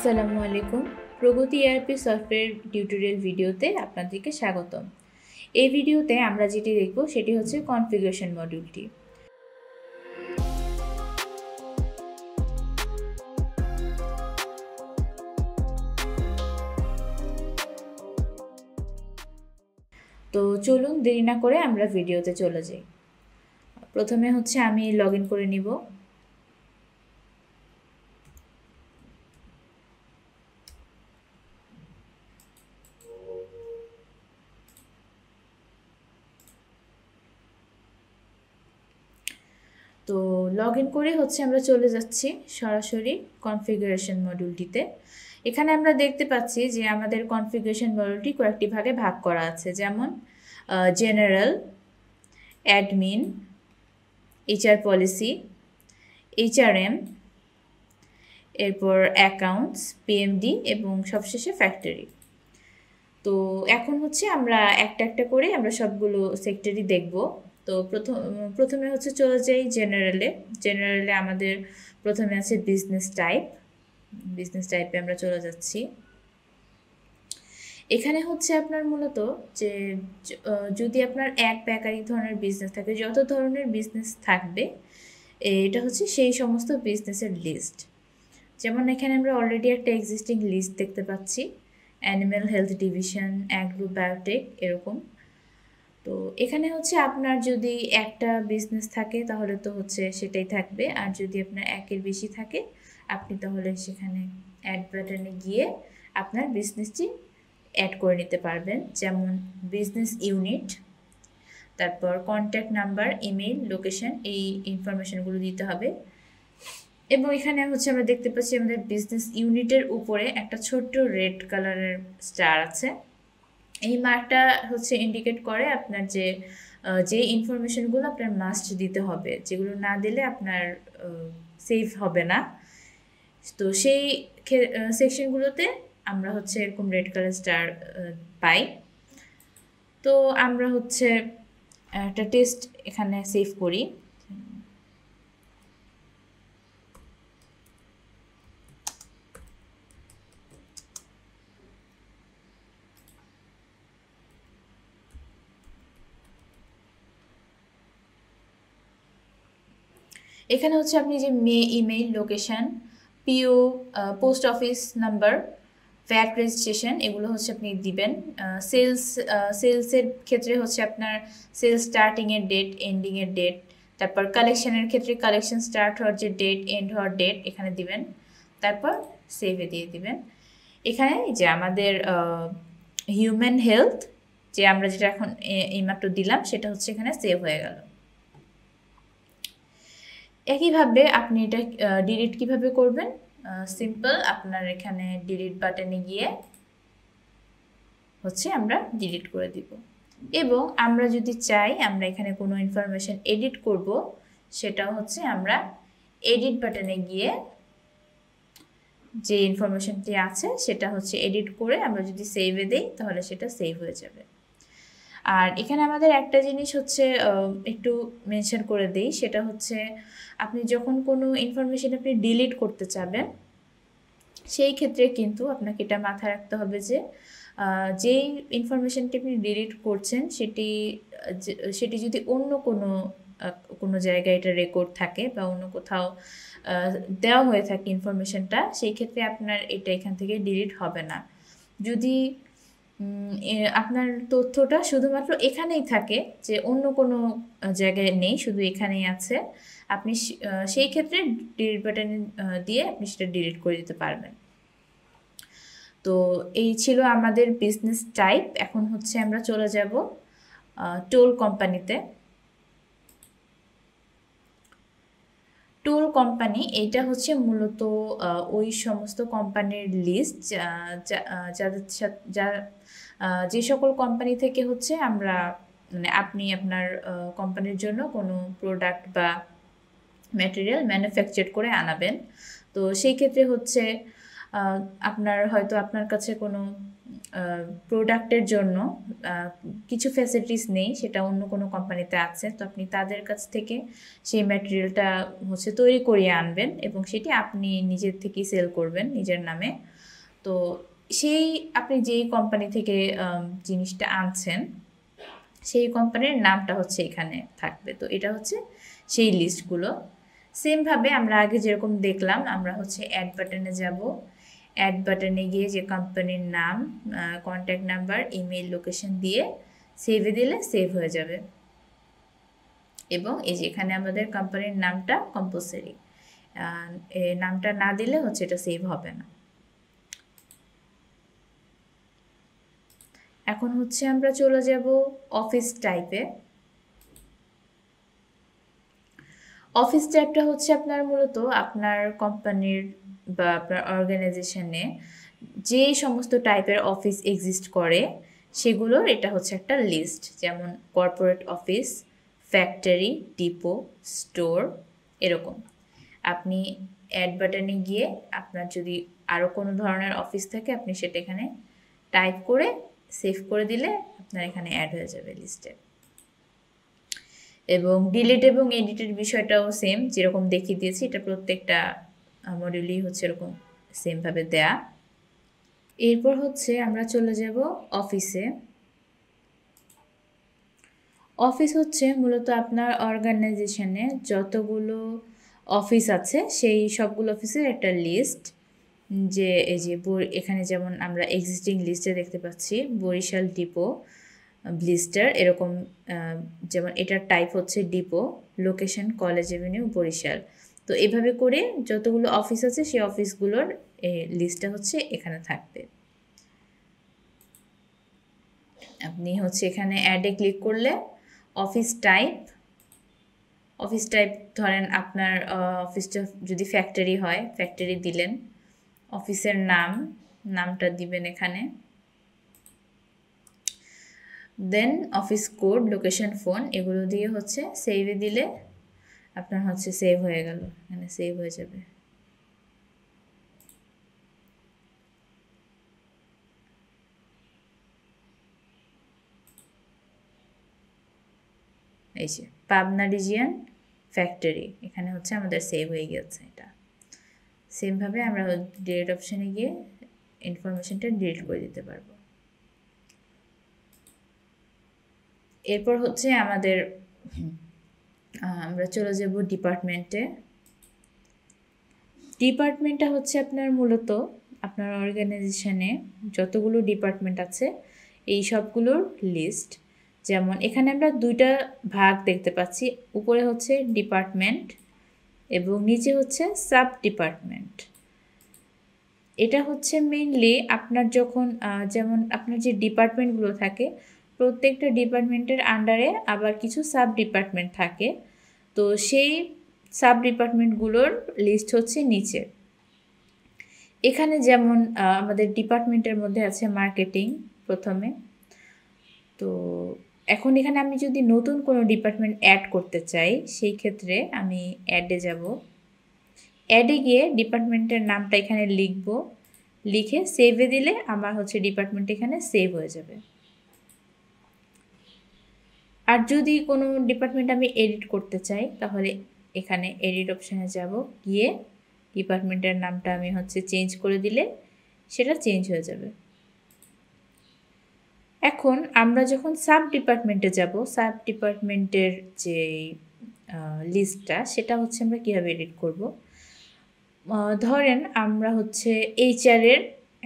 আসসালামু আলাইকুম। প্রগতি ERP software tutorial ভিডিওতে আপনাদেরকে স্বাগতম। এই ভিডিওতে আমরা যেটি দেখব সেটি হচ্ছে কনফিগারেশন মডিউলটি। তো চলুন দেরি না করে আমরা ভিডিওতে চলে যাই। প্রথমে হচ্ছে আমি লগইন করে নিব। তো লগইন করে হচ্ছে আমরা চলে যাচ্ছি সরাসরি কনফিগারেশন মডিউলটিতে। এখানে আমরা দেখতে পাচ্ছি যে আমাদের কনফিগারেশন মডিউলটি কয়েকটি ভাগে ভাগ করা আছে, যেমন general, admin, HR policy, HRM, এরপর অ্যাকাউন্টস, PMD এবং সবশেষে ফ্যাক্টরি। তো এখন হচ্ছে আমরা একটা একটা করে আমরা সবগুলো সেক্টরই দেখব। তো প্রথমে হচ্ছে চলে যাই জেনারেলে আমাদের প্রথমে আছে বিজনেস টাইপে আমরা চলে যাচ্ছি। এখানে হচ্ছে আপনার মূলত যে যদি আপনার এক বা একাধিক ধরনের বিজনেস থাকে, যত ধরনের বিজনেস থাকবে এটা হচ্ছে সেই সমস্ত বিজনেসের লিস্ট। যেমন এখানে আমরা অলরেডি একটা এক্সিস্টিং লিস্ট দেখতে পাচ্ছি, animal health division, agro biotech, এরকম। তো এখানে হচ্ছে আপনার যদি একটা বিজনেস থাকে তাহলে তো হচ্ছে সেটাই থাকবে, আর যদি আপনার একের বেশি থাকে আপনি তাহলে সেখানে অ্যাড বাটনে গিয়ে আপনার বিজনেসটি অ্যাড করে নিতে পারবেন। যেমন বিজনেস ইউনিট, তারপর কন্ট্যাক্ট নাম্বার, ইমেইল, লোকেশন, এই ইনফরমেশনগুলো দিতে হবে। এবং এখানে হচ্ছে আমরা দেখতে পাচ্ছি আমাদের বিজনেস ইউনিটের উপরে একটা ছোট্ট রেড কালারের স্টার আছে। এই মার্কটা হচ্ছে ইন্ডিকেট করে আপনার যে ইনফরমেশনগুলো আপনার মাস্ট দিতে হবে, যেগুলো না দিলে আপনার সেভ হবে না। তো সেই সেকশনগুলোতে আমরা হচ্ছে এরকম রেড কালার স্টার পাই। তো আমরা হচ্ছে একটা টেস্ট এখানে সেভ করি। এখানে হচ্ছে আপনি যে email, location, PO, post office number, VAT registration, এগুলো হচ্ছে আপনি দিবেন। সেলসের ক্ষেত্রে হচ্ছে আপনার সেলস স্টার্টিংয়ের ডেট, এন্ডিংয়ের ডেট। তারপর কালেকশনের ক্ষেত্রে কালেকশন স্টার্ট হওয়ার যে ডেট, এন্ড হওয়ার ডেট এখানে দিবেন। তারপর সেভে দিয়ে দিবেন। এখানে যে আমাদের হিউম্যান হেলথ, যে আমরা যেটা এখন এইমাত্র দিলাম, সেটা হচ্ছে এখানে সেভ হয়ে গেল। একইভাবে আপনি এটা ডিলিট কিভাবে করবেন? সিম্পল, আপনার এখানে ডিলিট বাটনে গিয়ে হচ্ছে আমরা ডিলিট করে দিব। এবং আমরা যদি চাই আমরা এখানে কোনো ইনফরমেশন এডিট করব, সেটাও হচ্ছে আমরা এডিট বাটনে গিয়ে যে ইনফরমেশনটি আছে সেটা হচ্ছে এডিট করে আমরা যদি সেভে দেই তাহলে সেটা সেভ হয়ে যাবে। আর এখানে আমাদের একটা জিনিস হচ্ছে একটু মেনশন করে দেই, সেটা হচ্ছে আপনি যখন কোনো ইনফরমেশন আপনি ডিলিট করতে চাবেন সেই ক্ষেত্রে কিন্তু আপনাকে এটা মাথায় রাখতে হবে যে যেই ইনফরমেশনটি আপনি ডিলিট করছেন সেটি যদি অন্য কোনো জায়গায় এটা রেকর্ড থাকে বা অন্য কোথাও দেওয়া হয়ে থাকে ইনফরমেশনটা, সেই ক্ষেত্রে আপনার এটা এখান থেকে ডিলিট হবে না। যদি আপনার তথ্যটা শুধুমাত্র এখানেই থাকে, যে অন্য কোনো জায়গায় নেই, শুধু এখানেই আছে, আপনি সেই ক্ষেত্রে ডিলিট বাটন দিয়ে আপনি সেটা ডিলিট করে দিতে পারবেন। তো এই ছিল আমাদের বিজনেস টাইপ। এখন হচ্ছে আমরা চলে যাব টোল কোম্পানিতে। টোল কোম্পানি এইটা হচ্ছে মূলত ওই সমস্ত কোম্পানির লিস্ট যে সকল কোম্পানি থেকে হচ্ছে আমরা আপনি আপনার কোম্পানির জন্য কোনো প্রোডাক্ট বা ম্যাটেরিয়াল ম্যানুফ্যাকচার করে আনাবেন। তো সেই ক্ষেত্রে হচ্ছে আপনার কাছে কোনো প্রোডাক্টের জন্য কিছু ফ্যাসিলিটিস নেই, সেটা অন্য কোনো কোম্পানিতে আছে, তো আপনি তাদের কাছ থেকে সেই ম্যাটেরিয়ালটা হচ্ছে তৈরি করিয়ে আনবেন এবং সেটি আপনি নিজের থেকেই সেল করবেন নিজের নামে। তো সেই আপনি যেই কোম্পানি থেকে জিনিসটা আনছেন সেই কোম্পানির নামটা হচ্ছে এখানে থাকবে। তো এটা হচ্ছে সেই লিস্টগুলো। সেমভাবে আমরা আগে যেরকম দেখলাম, আমরা হচ্ছে অ্যাড বাটনে যাব। অ্যাড বাটনে গিয়ে যে কোম্পানির নাম, কন্ট্যাক্ট নাম্বার, ইমেল, লোকেশন দিয়ে সেভে দিলে সেভ হয়ে যাবে। এবং এই যে এখানে আমাদের কোম্পানির নামটা কম্পালসারি, নামটা না দিলে হচ্ছে এটা সেভ হবে না। এখন হচ্ছে আমরা চলে যাব অফিস টাইপে। অফিস টাইপটা হচ্ছে আপনার মূলত আপনার কোম্পানির বা আপনার অর্গানাইজেশনে যে সমস্ত টাইপের অফিস এক্সিস্ট করে সেগুলোর এটা হচ্ছে একটা লিস্ট। যেমন corporate office, factory, depot, store, এরকম। আপনি অ্যাড বাটনে গিয়ে আপনার যদি আরও কোনো ধরনের অফিস থাকে আপনি সেটা এখানে টাইপ করে সেভ করে দিলে আপনার এখানে অ্যাড হয়ে যাবে লিস্টে। এবং ডিলিট এবং এডিটের বিষয়টাও সেম, যেরকম দেখিয়ে দিয়েছি এটা প্রত্যেকটা মডিউলই হচ্ছে এরকম সেমভাবে দেয়া। এরপর হচ্ছে আমরা চলে যাব অফিসে। অফিস হচ্ছে মূলত আপনার অর্গানাইজেশনে যতগুলো অফিস আছে সেই সবগুলো অফিসের একটা লিস্ট। যে এই যে এখানে যেমন আমরা এক্সিস্টিং লিস্টে দেখতে পাচ্ছি বরিশাল ডিপো, ব্লিস্টার, এরকম। যেমন এটার টাইপ হচ্ছে depot, location college avenue, Barishal. তো এভাবে করে যতগুলো অফিস আছে সেই অফিসগুলোর লিস্টটা হচ্ছে এখানে থাকবে। আপনি হচ্ছে এখানে অ্যাডে ক্লিক করলে অফিস টাইপ ধরেন আপনার অফিসটা যদি ফ্যাক্টরি হয় ফ্যাক্টরি দিলেন, অফিসের নামটা দিবেন এখানে, দেন অফিস কোড, লোকেশন, ফোন, এগুলো দিয়ে হচ্ছে সেভে দিলে আপনার হচ্ছে সেভ হয়ে গেল, এখানে সেভ হয়ে যাবে। এই যে পাবনা রিজিয়ন ফ্যাক্টরি, এখানে হচ্ছে আমাদের সেভ হয়ে গেছে। এটা সেমভাবে আমরা ডিলিট অপশানে গিয়ে ইনফরমেশনটা ডিলিট করে দিতে পারবো। এরপর হচ্ছে আমরা চলে যাব ডিপার্টমেন্টে। ডিপার্টমেন্টটা হচ্ছে আপনার মূলত আপনার অর্গানাইজেশনে যতগুলো ডিপার্টমেন্ট আছে এই সবগুলোর লিস্ট। যেমন এখানে আমরা দুইটা ভাগ দেখতে পাচ্ছি, উপরে হচ্ছে ডিপার্টমেন্ট এবং নিচে হচ্ছে সাব ডিপার্টমেন্ট। এটা হচ্ছে মেইনলি আপনার যখন যেমন আপনার যে ডিপার্টমেন্টগুলো থাকে প্রত্যেকটা ডিপার্টমেন্টের আন্ডারে আবার কিছু সাব ডিপার্টমেন্ট থাকে। তো সেই সাব ডিপার্টমেন্টগুলোর লিস্ট হচ্ছে নিচে। এখানে যেমন আমাদের ডিপার্টমেন্টের মধ্যে আছে মার্কেটিং প্রথমে। তো এখন এখানে আমি যদি নতুন কোনো ডিপার্টমেন্ট অ্যাড করতে চাই সেই ক্ষেত্রে আমি অ্যাডে যাব। অ্যাডে গিয়ে ডিপার্টমেন্টের নামটা এখানে লিখব, লিখে সেভে দিলে আমার হচ্ছে ডিপার্টমেন্ট এখানে সেভ হয়ে যাবে। আর যদি কোনো ডিপার্টমেন্ট আমি এডিট করতে চাই তাহলে এখানে এডিট অপশানে যাব, গিয়ে ডিপার্টমেন্টের নামটা আমি হচ্ছে চেঞ্জ করে দিলে সেটা চেঞ্জ হয়ে যাবে। এখন আমরা যখন সাব ডিপার্টমেন্টে যাব, সাব ডিপার্টমেন্টের যে লিস্টটা সেটা হচ্ছে আমরা কীভাবে এডিট করব। ধরেন আমরা হচ্ছে এইচআরের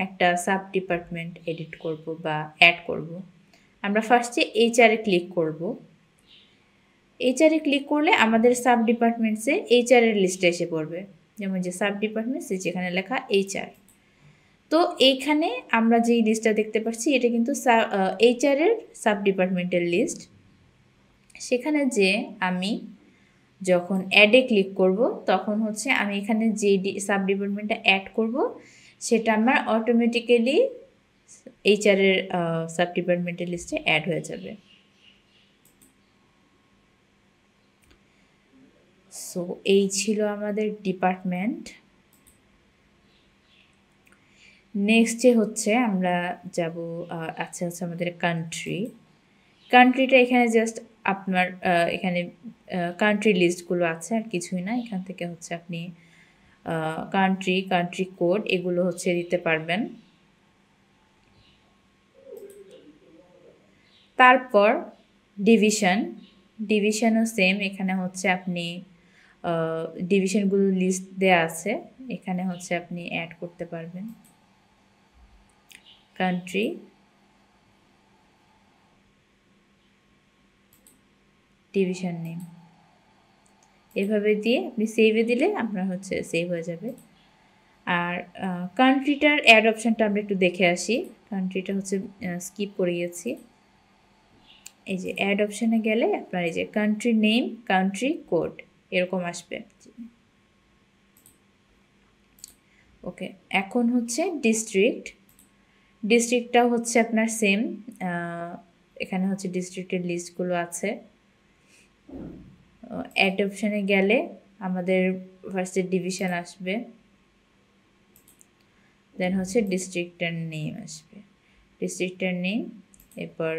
একটা সাব ডিপার্টমেন্ট এডিট করব বা অ্যাড করব। আমরা ফার্স্টে এইচআরে ক্লিক করব। এইচআরে ক্লিক করলে আমাদের সাব ডিপার্টমেন্টসে এইচআরের লিস্টে এসে পড়বে। যেমন যে সাব ডিপার্টমেন্টস যেখানে লেখা এইচআর। তো এইখানে আমরা যেই লিস্টটা দেখতে পাচ্ছি এটা কিন্তু এইচআরের সাব ডিপার্টমেন্টের লিস্ট। সেখানে যে আমি যখন অ্যাডে ক্লিক করব তখন হচ্ছে আমি এখানে যে সাব ডিপার্টমেন্টটা অ্যাড করব সেটা আমার অটোমেটিক্যালি এইচআরের সাব ডিপার্টমেন্টের লিস্টে অ্যাড হয়ে যাবে। সো এই ছিল আমাদের ডিপার্টমেন্ট। নেক্সটে হচ্ছে আমরা যাব আচ্ছা হচ্ছে আমাদের কান্ট্রিটা এখানে জাস্ট আপনার এখানে কান্ট্রি লিস্টগুলো আছে আর কিছুই না। এখান থেকে হচ্ছে আপনি কান্ট্রি কোড এগুলো হচ্ছে দিতে পারবেন। তারপর ডিভিশনও সেম, এখানে হচ্ছে আপনি ডিভিশনগুলো লিস্ট দেওয়া আছে, এখানে হচ্ছে আপনি অ্যাড করতে পারবেন। কান্ট্রি, ডিভিশন নেম, এভাবে দিয়ে আপনি সেভে দিলে আপনার হচ্ছে সেভ হয়ে যাবে। আর কান্ট্রিটার অ্যাড অপশানটা আমরা একটু দেখে আসি। কান্ট্রিটা হচ্ছে স্কিপ করে গেছি। এই যে অ্যাড অপশানে গেলে আপনার এই যে কান্ট্রি নেম, কান্ট্রি কোড এরকম আসবে। ওকে, এখন হচ্ছে ডিস্ট্রিক্টটাও হচ্ছে আপনার সেম, এখানে হচ্ছে ডিস্ট্রিক্টের লিস্টগুলো আছে। অ্যাড অপশানে গেলে আমাদের ফার্স্টে ডিভিশন আসবে, দেন হচ্ছে ডিস্ট্রিক্টের নেম আসবে, ডিস্ট্রিক্টের নেম। এরপর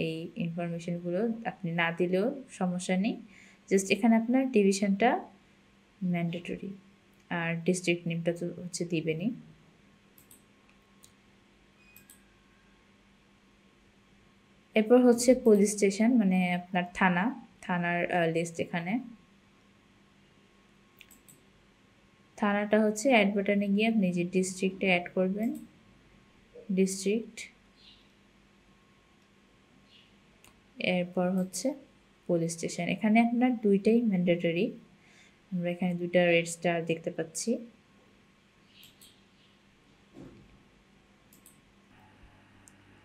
এই ইনফরমেশনগুলো আপনি না দিলেও সমস্যা নেই, জাস্ট এখানে আপনার ডিভিশনটা ম্যান্ডেটরি, আর ডিস্ট্রিক্ট নেমটা তো হচ্ছে দিবেনই। এরপর হচ্ছে পুলিশ স্টেশন, মানে আপনার থানার লিস্ট। এখানে থানাটা হচ্ছে অ্যাড বাটনে গিয়ে আপনি যে ডিস্ট্রিক্টে অ্যাড করবেন, ডিস্ট্রিক্ট, এরপর হচ্ছে পুলিশ স্টেশন। এখানে আপনার দুইটাই ম্যান্ডেটরি, আমরা এখানে দুইটা রেড স্টার দেখতে পাচ্ছি।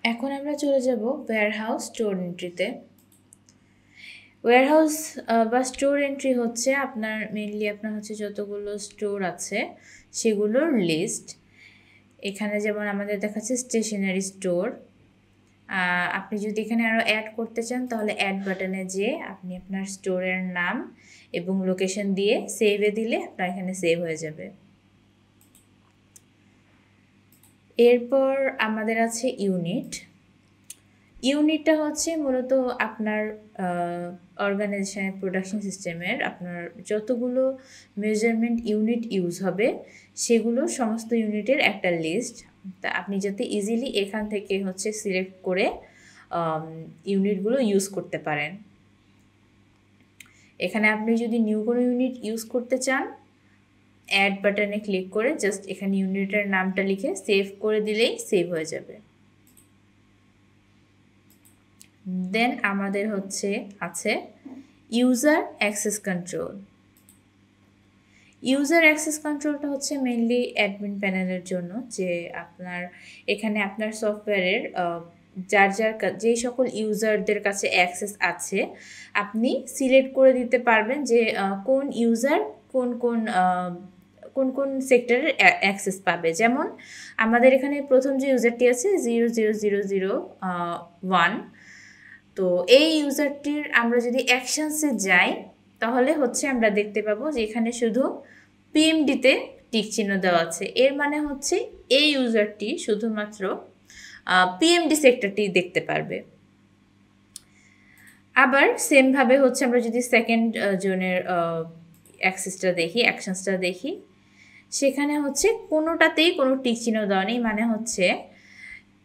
এখন আমরা চলে যাব ওয়্যারহাউস স্টোর এন্ট্রিতে। ওয়্যারহাউস বা স্টোর এন্ট্রি হচ্ছে আপনার মেইনলি আপনার হচ্ছে যতগুলো স্টোর আছে সেগুলোর লিস্ট। এখানে যেমন আমাদের দেখাচ্ছে স্টেশনারি স্টোর, আপনি যদি এখানে আরও অ্যাড করতে চান তাহলে অ্যাড বাটনে যেয়ে আপনি আপনার স্টোরের নাম এবং লোকেশন দিয়ে সেভে দিলে আপনার এখানে সেভ হয়ে যাবে। এরপর আমাদের আছে ইউনিটটা হচ্ছে মূলত আপনার অর্গানাইজেশনের প্রোডাকশন সিস্টেমের আপনার যতগুলো মেজারমেন্ট ইউনিট ইউজ হবে সেগুলো সমস্ত ইউনিটের একটা লিস্ট, তা আপনি যাতে ইজিলি এখান থেকে হচ্ছে সিলেক্ট করে ইউনিটগুলো ইউজ করতে পারেন। এখানে আপনি যদি নিউ কোনো ইউনিট ইউজ করতে চান, অ্যাড বাটনে ক্লিক করে জাস্ট এখানে ইউনিটের নামটা লিখে সেভ করে দিলেই সেভ হয়ে যাবে। দেন আমাদের আছে user access control. User access কন্ট্রোলটা হচ্ছে মেইনলি অ্যাডমিন প্যানেলের জন্য, যে এখানে আপনার সফটওয়্যারের যেই সকল ইউজারদের কাছে অ্যাক্সেস আছে আপনি সিলেক্ট করে দিতে পারবেন যে কোন ইউজার কোন সেক্টরের অ্যাক্সেস পাবে। যেমন আমাদের এখানে প্রথম যে ইউজারটি আছে 00001, তো এই ইউজারটির আমরা যদি অ্যাকশনসে যাই তাহলে হচ্ছে আমরা দেখতে পাবো যে এখানে শুধু পিএমডিতে টিক চিহ্ন দেওয়া আছে, এর মানে হচ্ছে এই ইউজারটি শুধুমাত্র পিএমডি সেক্টরটি দেখতে পারবে। আবার সেমভাবে হচ্ছে আমরা যদি সেকেন্ড জোনের অ্যাকশনসটা দেখি সেখানে হচ্ছে কোনোটাতেই কোনো টিক চিহ্ন দেওয়া নেই, মানে হচ্ছে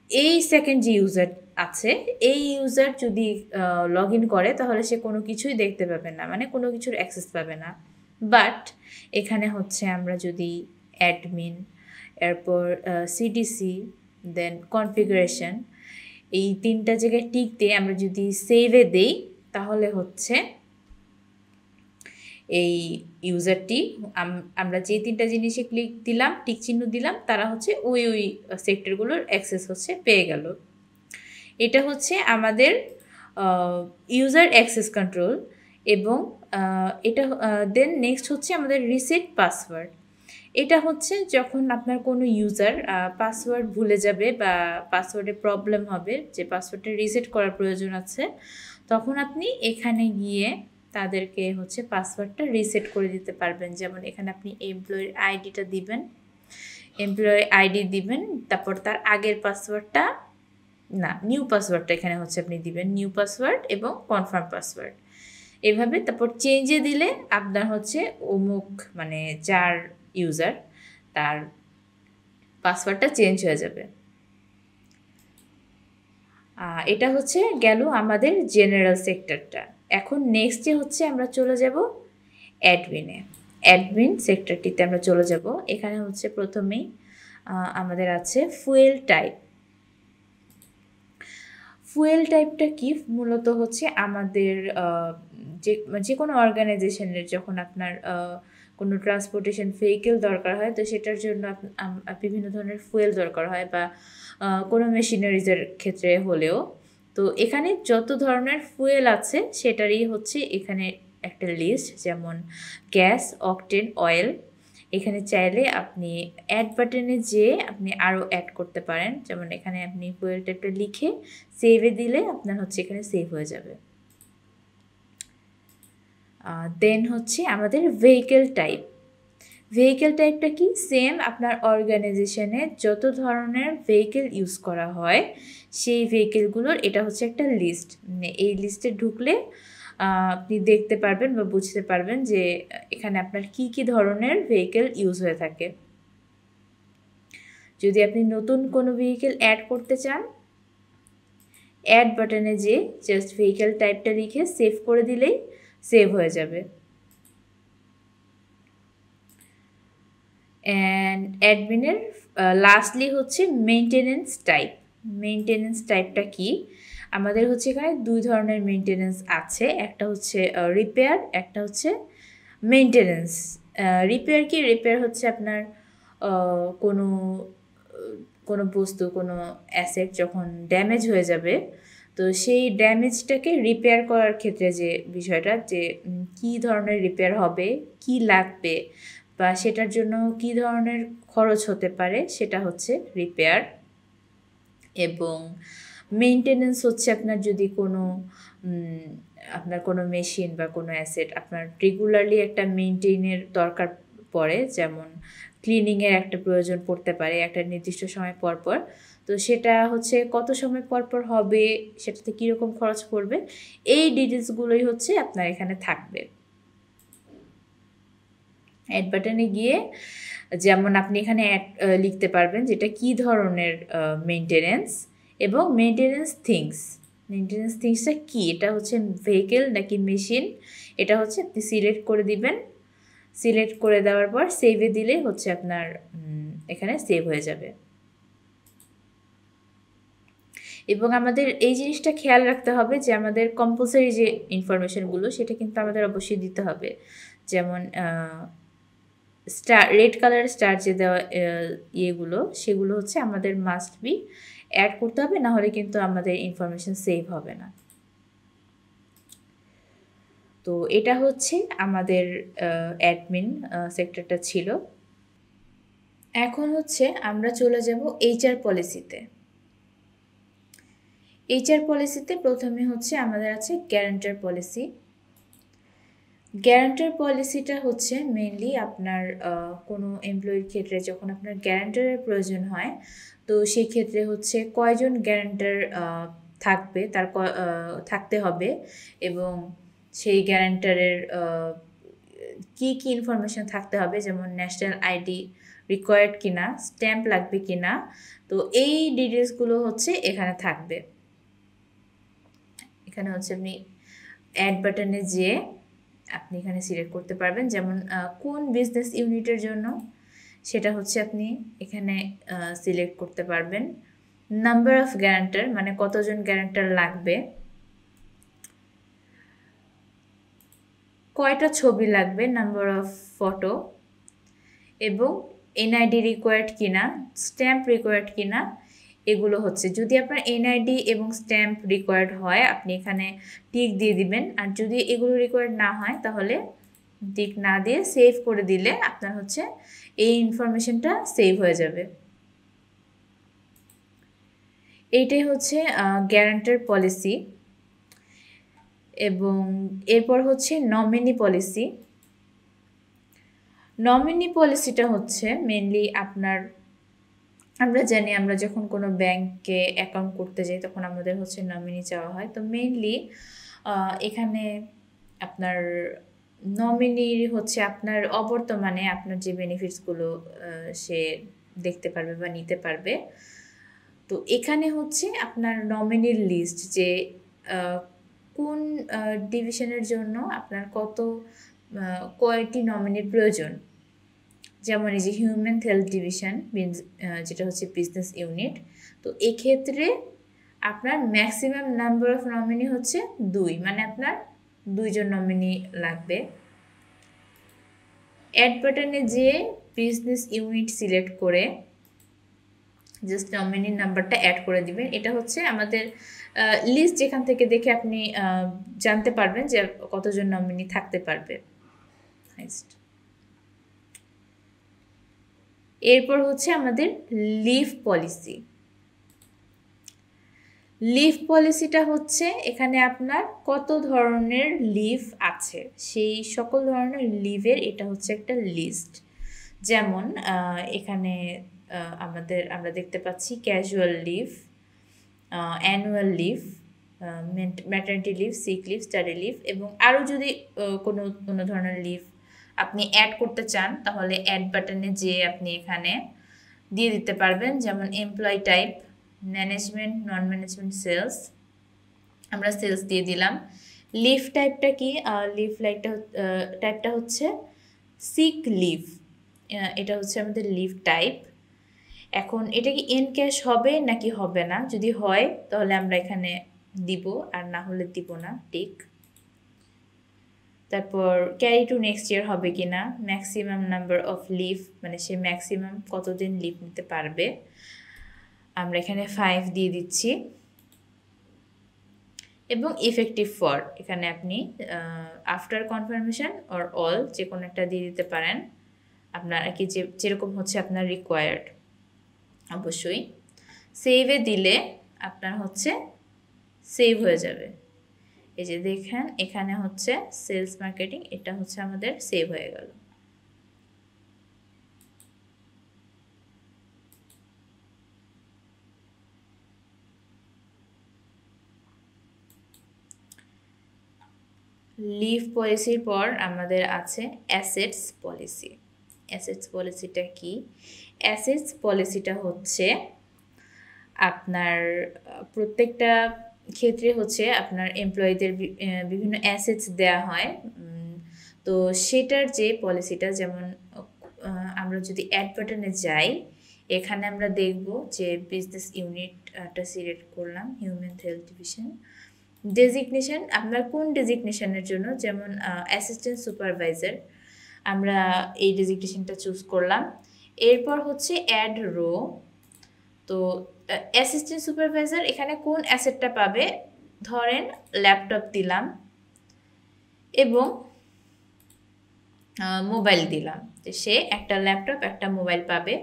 এই সেকেন্ড যে ইউজার আছে এই ইউজার যদি লগ ইন করে তাহলে সে কোনো কিছুই দেখতে পাবে না, মানে কোনো কিছুর অ্যাক্সেস পাবে না। বাট এখানে হচ্ছে আমরা যদি অ্যাডমিন, এরপর সিডিসি, দেন কনফিগারেশন, এই তিনটা জায়গায় টিক দিয়ে আমরা যদি সেভে দেই তাহলে হচ্ছে এই ইউজারটি আমরা যে তিনটা জিনিসে ক্লিক দিলাম, টিক চিহ্ন দিলাম, তারা হচ্ছে ওই সেক্টরগুলোর অ্যাক্সেস হচ্ছে পেয়ে গেল। এটা হচ্ছে আমাদের ইউজার অ্যাক্সেস কন্ট্রোল। এবং এটা দেন নেক্সট হচ্ছে আমাদের রিসেট পাসওয়ার্ড। এটা হচ্ছে যখন আপনার কোনো ইউজার পাসওয়ার্ড ভুলে যাবে বা পাসওয়ার্ডে প্রবলেম হবে, যে পাসওয়ার্ডটা রিসেট করার প্রয়োজন আছে, তখন আপনি এখানে গিয়ে তাদেরকে হচ্ছে পাসওয়ার্ডটা রিসেট করে দিতে পারবেন। যেমন এখানে আপনি এমপ্লয়ির আইডিটা দিবেন, এমপ্লয়ি আইডি দিবেন, তারপর তার আগের পাসওয়ার্ডটা নিউ পাসওয়ার্ডটা এখানে হচ্ছে আপনি দিবেন, নিউ পাসওয়ার্ড এবং কনফার্ম পাসওয়ার্ড এভাবে। তারপর চেঞ্জে দিলে আপনার হচ্ছে অমুক মানে যার ইউজার তার পাসওয়ার্ডটা চেঞ্জ হয়ে যাবে। এটা হচ্ছে গেল আমাদের জেনারেল সেক্টরটা। এখন নেক্সটে হচ্ছে আমরা চলে যাব অ্যাডমিনে। অ্যাডমিন সেক্টরটিতে আমরা চলে যাব। এখানে হচ্ছে প্রথমেই আমাদের আছে ফুয়েল টাইপ। ফুয়েল টাইপটা কি? মূলত হচ্ছে আমাদের যে কোনো অর্গানাইজেশনের যখন আপনার কোনো ট্রান্সপোর্টেশন ভেহিকেল দরকার হয়, তো সেটার জন্য বিভিন্ন ধরনের ফুয়েল দরকার হয়, বা কোনো মেশিনারিজের ক্ষেত্রে হলেও। তো এখানে যত ধরনের ফুয়েল আছে সেটারই হচ্ছে এখানে একটা লিস্ট, যেমন গ্যাস, অকটেন, অয়েল। এখানে চাইলে আপনি অ্যাড বাটনে যেয়ে আপনি আরও অ্যাড করতে পারেন। যেমন এখানে আপনি ফুয়েল টাইপটা লিখে সেভে দিলে আপনার হচ্ছে এখানে সেভ হয়ে যাবে। দেন হচ্ছে আমাদের ভেহিকেল টাইপ। ভেহিকেল টাইপটা কি? সেম আপনার অর্গানাইজেশনে যত ধরনের ভেহিকেল ইউজ করা হয় সেই ভেহিকেলগুলোর এটা হচ্ছে একটা লিস্ট। এই লিস্টে ঢুকলে আপনি দেখতে পারবেন বা বুঝতে পারবেন যে এখানে আপনার কি কি ধরনের ভেহিকেল ইউজ হয়ে থাকে। যদি আপনি নতুন কোনো ভেহিকেল অ্যাড করতে চান, অ্যাড বাটনে যে জাস্ট ভেহিকেল টাইপটা লিখে সেভ করে দিলেই সেভ হয়ে যাবে। অ্যান্ড অ্যাডমিনের লাস্টলি হচ্ছে মেইনটেনেন্স টাইপ। মেইনটেনেন্স টাইপটা কি? আমাদের হচ্ছে এখানে দুই ধরনের মেইনটেনেন্স আছে, একটা হচ্ছে রিপেয়ার, একটা হচ্ছে মেইনটেনেন্স। রিপেয়ার কি? রিপেয়ার হচ্ছে আপনার কোনো কোনো বস্তু, কোনো অ্যাসেট যখন ড্যামেজ হয়ে যাবে, তো সেই ড্যামেজটাকে রিপেয়ার করার ক্ষেত্রে যে বিষয়টা, যে কী ধরনের রিপেয়ার হবে, কি লাগবে, বা সেটার জন্য কি ধরনের খরচ হতে পারে, সেটা হচ্ছে রিপেয়ার। এবং মেইনটেনেন্স হচ্ছে আপনার যদি কোনো আপনার কোনো মেশিন বা কোনো অ্যাসেট আপনার রেগুলারলি একটা মেইনটেইনের দরকার পড়ে, যেমন ক্লিনিংয়ের একটা প্রয়োজন পড়তে পারে একটা নির্দিষ্ট সময় পর পর, তো সেটা হচ্ছে কত সময় পর পর হবে, সেটাতে কীরকম খরচ পড়বে, এই ডিটেলসগুলোই হচ্ছে আপনার এখানে থাকবে। অ্যাড বাটনে গিয়ে যেমন আপনি এখানে লিখতে পারবেন যেটা কী ধরনের মেইনটেনেন্স, এবং মেইনটেনেন্স থিংস। মেইনটেনেন্স থিংসটা কী? এটা হচ্ছে ভেহিকেল নাকি মেশিন, এটা হচ্ছে আপনি সিলেক্ট করে দিবেন। সিলেক্ট করে দেওয়ার পর সেভে দিলে হচ্ছে আপনার এখানে সেভ হয়ে যাবে। এবং আমাদের এই জিনিসটা খেয়াল রাখতে হবে যে আমাদের কম্পালসারি যে ইনফরমেশনগুলো সেটা কিন্তু আমাদের অবশ্যই দিতে হবে। যেমন স্টার, রেড কালারের স্টার যে দেওয়া ইয়েগুলো, সেগুলো হচ্ছে আমাদের মাস্ট বি অ্যাড করতে হবে, না হলে কিন্তু আমাদের ইনফরমেশন সেভ হবে না। তো এটা হচ্ছে আমাদের অ্যাডমিন সেক্টরটা ছিল। এখন হচ্ছে আমরা চলে যাব এইচআর পলিসিতে। এইচআর পলিসিতে প্রথমে হচ্ছে আমাদের আছে গ্যারান্টার পলিসি। গ্যারান্টার পলিসিটা হচ্ছে মেইনলি আপনার কোনো এমপ্লয়ির ক্ষেত্রে যখন আপনার গ্যারান্টারের প্রয়োজন হয়, তো সেই ক্ষেত্রে হচ্ছে কয়জন গ্যারান্টার থাকবে, তার থাকতে হবে, এবং সেই গ্যারান্টারের কী কী ইনফরমেশান থাকতে হবে, যেমন ন্যাশনাল আইডি রিকোয়ার্ড কিনা, স্ট্যাম্প লাগবে কিনা, তো এই ডিটেলসগুলো হচ্ছে এখানে থাকবে। এখানে হচ্ছে আপনি অ্যাড বাটনে যেয়ে আপনি এখানে সিলেক্ট করতে পারবেন, যেমন কোন বিজনেস ইউনিটের জন্য, সেটা হচ্ছে আপনি এখানে সিলেক্ট করতে পারবেন। নাম্বার অফ গ্যারান্টার, মানে কতজন গ্যারান্টার লাগবে, কয়টা ছবি লাগবে, নাম্বার অফ ফটো, এবং এনআইডি রিকোয়ার্ড কিনা, স্ট্যাম্প রিকোয়ার্ড কিনা, এগুলো হচ্ছে। যদি আপনার এনআইডি এবং স্ট্যাম্প রিকোয়ার্ড হয় আপনি এখানে টিক দিয়ে দিবেন, আর যদি এগুলো রিকোয়ার্ড না হয় তাহলে টিক না দিয়ে সেভ করে দিলে আপনার হচ্ছে এই ইনফরমেশনটা সেভ হয়ে যাবে। এইটাই হচ্ছে গ্যারান্টার পলিসি। এবং এরপর হচ্ছে নমিনি পলিসি। নমিনি পলিসিটা হচ্ছে মেনলি আপনার, আমরা জানি আমরা যখন কোনো ব্যাংকে অ্যাকাউন্ট করতে যাই তখন আমাদের হচ্ছে নমিনি চাওয়া হয়। তো মেইনলি এখানে আপনার নমিনির হচ্ছে আপনার অবর্তমানে আপনার যে বেনিফিটসগুলো সে দেখতে পারবে বা নিতে পারবে। তো এখানে হচ্ছে আপনার নমিনির লিস্ট যে কোন ডিভিশনের জন্য আপনার কয়টি নমিনির প্রয়োজন। যেমন এই যে হিউম্যান হেলথ ডিভিশন যেটা হচ্ছে বিজনেস ইউনিট, তো এক্ষেত্রে আপনার ম্যাক্সিমাম নাম্বার অফ নমিনি হচ্ছে 2, মানে আপনার 2 জন নমিনি লাগবে। অ্যাড বাটনে যে বিজনেস ইউনিট সিলেক্ট করে জাস্ট নমিনির নাম্বারটা অ্যাড করে দিবেন। এটা হচ্ছে আমাদের লিস্ট, যেখান থেকে দেখে আপনি জানতে পারবেন যে কতজন নমিনি থাকতে পারবে। এরপর হচ্ছে আমাদের লিভ পলিসি। লিভ পলিসিটা হচ্ছে এখানে আপনার কত ধরনের লিভ আছে, সেই সকল ধরনের লিভের এটা হচ্ছে একটা লিস্ট। যেমন এখানে আমরা দেখতে পাচ্ছি casual leave, annual leave, maternity leave, sick leave, study leave, এবং আরও যদি কোনো ধরনের লিভ আপনি অ্যাড করতে চান তাহলে অ্যাড বাটনে যেয়ে আপনি এখানে দিয়ে দিতে পারবেন। যেমন employ type, management, non management, sales, আমরা সেলস দিয়ে দিলাম। লিভ টাইপটা কি? লিভ টাইপটা হচ্ছে সিক লিভ, এটা হচ্ছে আমাদের লিভ টাইপ। এখন এটা কি এনক্যাশ হবে নাকি হবে না? যদি হয় তাহলে আমরা এখানে দিব, আর না হলে দিব না, টিক। তারপর ক্যারি টু নেক্সট ইয়ার হবে কি না, ম্যাক্সিমাম নাম্বার অফ লিভ, মানে সে ম্যাক্সিমাম কতদিন লিভ নিতে পারবে, আমরা এখানে 5 দিয়ে দিচ্ছি। এবং ইফেক্টিভ ফর, এখানে আপনি আফটার কনফার্মেশন অর অল যে কোনো একটা দিয়ে দিতে পারেন, আপনার আর কি যেরকম হচ্ছে আপনার রিকোয়ার্ড। অবশ্যই সেভে দিলে আপনার হচ্ছে সেভ হয়ে যাবে। এই যে দেখেন এখানে হচ্ছে সেলস মার্কেটিং, এটা হচ্ছে আমাদের সেভ হয়ে গেল। লিভ পলিসির পর আমাদের আছে অ্যাসেটস পলিসি। অ্যাসেটস পলিসিটা কি? অ্যাসেটস পলিসিটা হচ্ছে আপনার প্রত্যেকটা ক্ষেত্রে হচ্ছে আপনার এমপ্লয়ীদের বিভিন্ন অ্যাসেটস দেওয়া হয়। তো সেটার যে পলিসিটা, যেমন আমরা যদি অ্যাড বাটনে যাই, এখানে আমরা দেখব যে বিজনেস ইউনিটটা সিলেক্ট করলাম, হিউম্যান হেলথ ডিভিশন। ডেজিগনেশন, আপনার কোন ডেজিগনেশনের জন্য, যেমন অ্যাসিস্ট্যান্ট সুপারভাইজার, আমরা এই ডেজিগনেশনটা চুজ করলাম। এরপর হচ্ছে অ্যাড রো। তো অ্যাসিস্ট্যান্ট সুপারভাইজার এখানে কোন অ্যাসেটটা পাবে, ধরেন ল্যাপটপ দিলাম এবং মোবাইল দিলাম, সে একটা ল্যাপটপ একটা মোবাইল পাবে।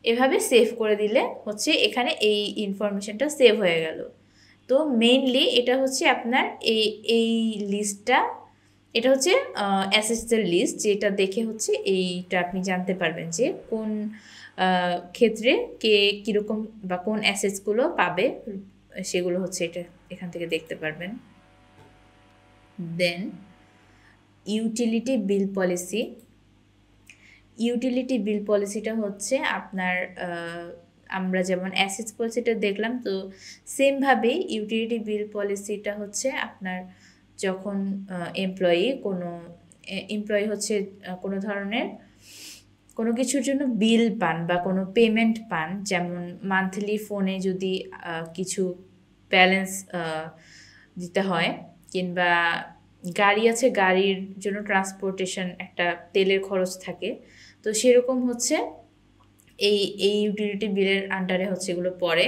এভাবে সেভ করে দিলে হচ্ছে এখানে এই ইনফরমেশনটা সেভ হয়ে গেল। তো মেইনলি এটা হচ্ছে আপনার এই লিস্টটা, এটা হচ্ছে অ্যাসেটসের লিস্ট, যেটা দেখে হচ্ছে এইটা আপনি জানতে পারবেন যে কোন ক্ষেত্রে কে কীরকম বা কোন অ্যাসেটসগুলো পাবে, সেগুলো হচ্ছে এটা এখান থেকে দেখতে পারবেন। Then utility bill policy. Utility bill পলিসিটা হচ্ছে আপনার আমরা যেমন অ্যাসেটস পলিসিটা দেখলাম, তো সেমভাবে ইউটিলিটি বিল পলিসিটা হচ্ছে আপনার যখন এমপ্লয়ি হচ্ছে কোনো ধরনের কোনো কিছুর জন্য বিল পান বা কোনো পেমেন্ট পান, যেমন মান্থলি ফোনে যদি কিছু ব্যালেন্স দিতে হয়, কিংবা গাড়ি আছে, গাড়ির জন্য ট্রান্সপোর্টেশন একটা তেলের খরচ থাকে, তো সেরকম হচ্ছে এই ইউটিলিটি বিলের আন্ডারে হচ্ছে এগুলো পড়ে।